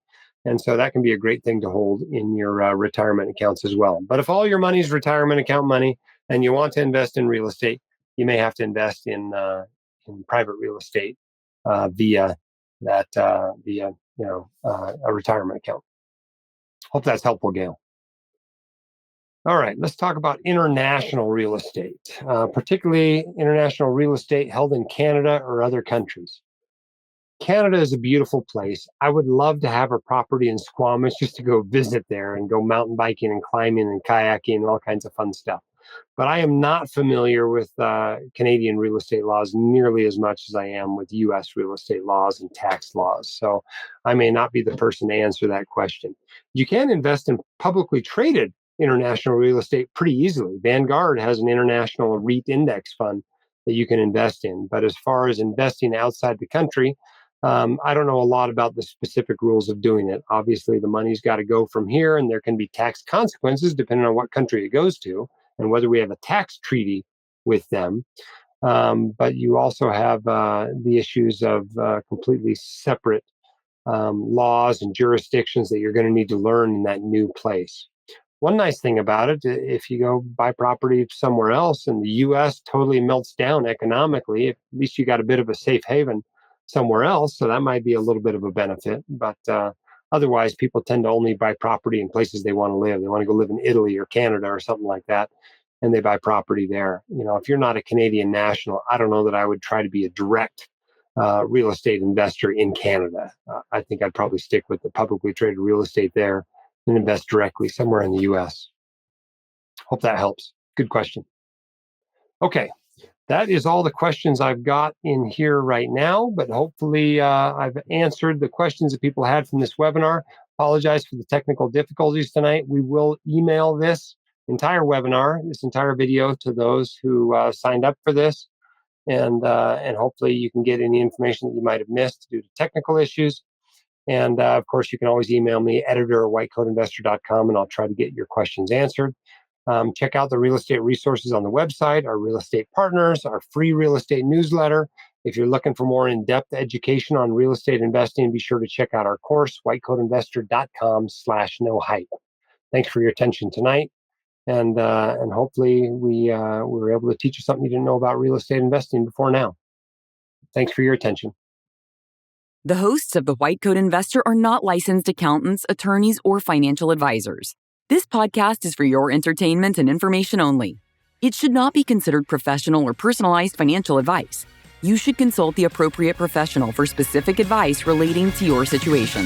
And so that can be a great thing to hold in your retirement accounts as well. But if all your money is retirement account money and you want to invest in real estate, you may have to invest in private real estate via a retirement account. Hope that's helpful, Gail. All right, let's talk about international real estate, particularly international real estate held in Canada or other countries. Canada is a beautiful place. I would love to have a property in Squamish just to go visit there and go mountain biking and climbing and kayaking and all kinds of fun stuff. But I am not familiar with Canadian real estate laws nearly as much as I am with US real estate laws and tax laws. So I may not be the person to answer that question. You can invest in publicly traded international real estate pretty easily. Vanguard has an international REIT index fund that you can invest in. But as far as investing outside the country, I don't know a lot about the specific rules of doing it. Obviously, the money's got to go from here, and there can be tax consequences depending on what country it goes to and whether we have a tax treaty with them. But you also have the issues of completely separate laws and jurisdictions that you're going to need to learn in that new place. One nice thing about it, if you go buy property somewhere else and the US totally melts down economically, at least you got a bit of a safe haven somewhere else. So that might be a little bit of a benefit. But otherwise, people tend to only buy property in places they want to live. They want to go live in Italy or Canada or something like that, and they buy property there. If you're not a Canadian national, I don't know that I would try to be a direct real estate investor in Canada. I think I'd probably stick with the publicly traded real estate there and invest directly somewhere in the US. Hope that helps. Good question. Okay, that is all the questions I've got in here right now, but hopefully I've answered the questions that people had from this webinar. Apologize for the technical difficulties tonight. We will email this entire webinar, this entire video to those who signed up for this. And hopefully you can get any information that you might have missed due to technical issues. And of course, you can always email me, editor@whitecoatinvestor.com, and I'll try to get your questions answered. Check out the real estate resources on the website, our real estate partners, our free real estate newsletter. If you're looking for more in-depth education on real estate investing, be sure to check out our course, whitecoatinvestor.com/no-hype. Thanks for your attention tonight. And hopefully we were able to teach you something you didn't know about real estate investing before now. Thanks for your attention. The hosts of The White Coat Investor are not licensed accountants, attorneys, or financial advisors. This podcast is for your entertainment and information only. It should not be considered professional or personalized financial advice. You should consult the appropriate professional for specific advice relating to your situation.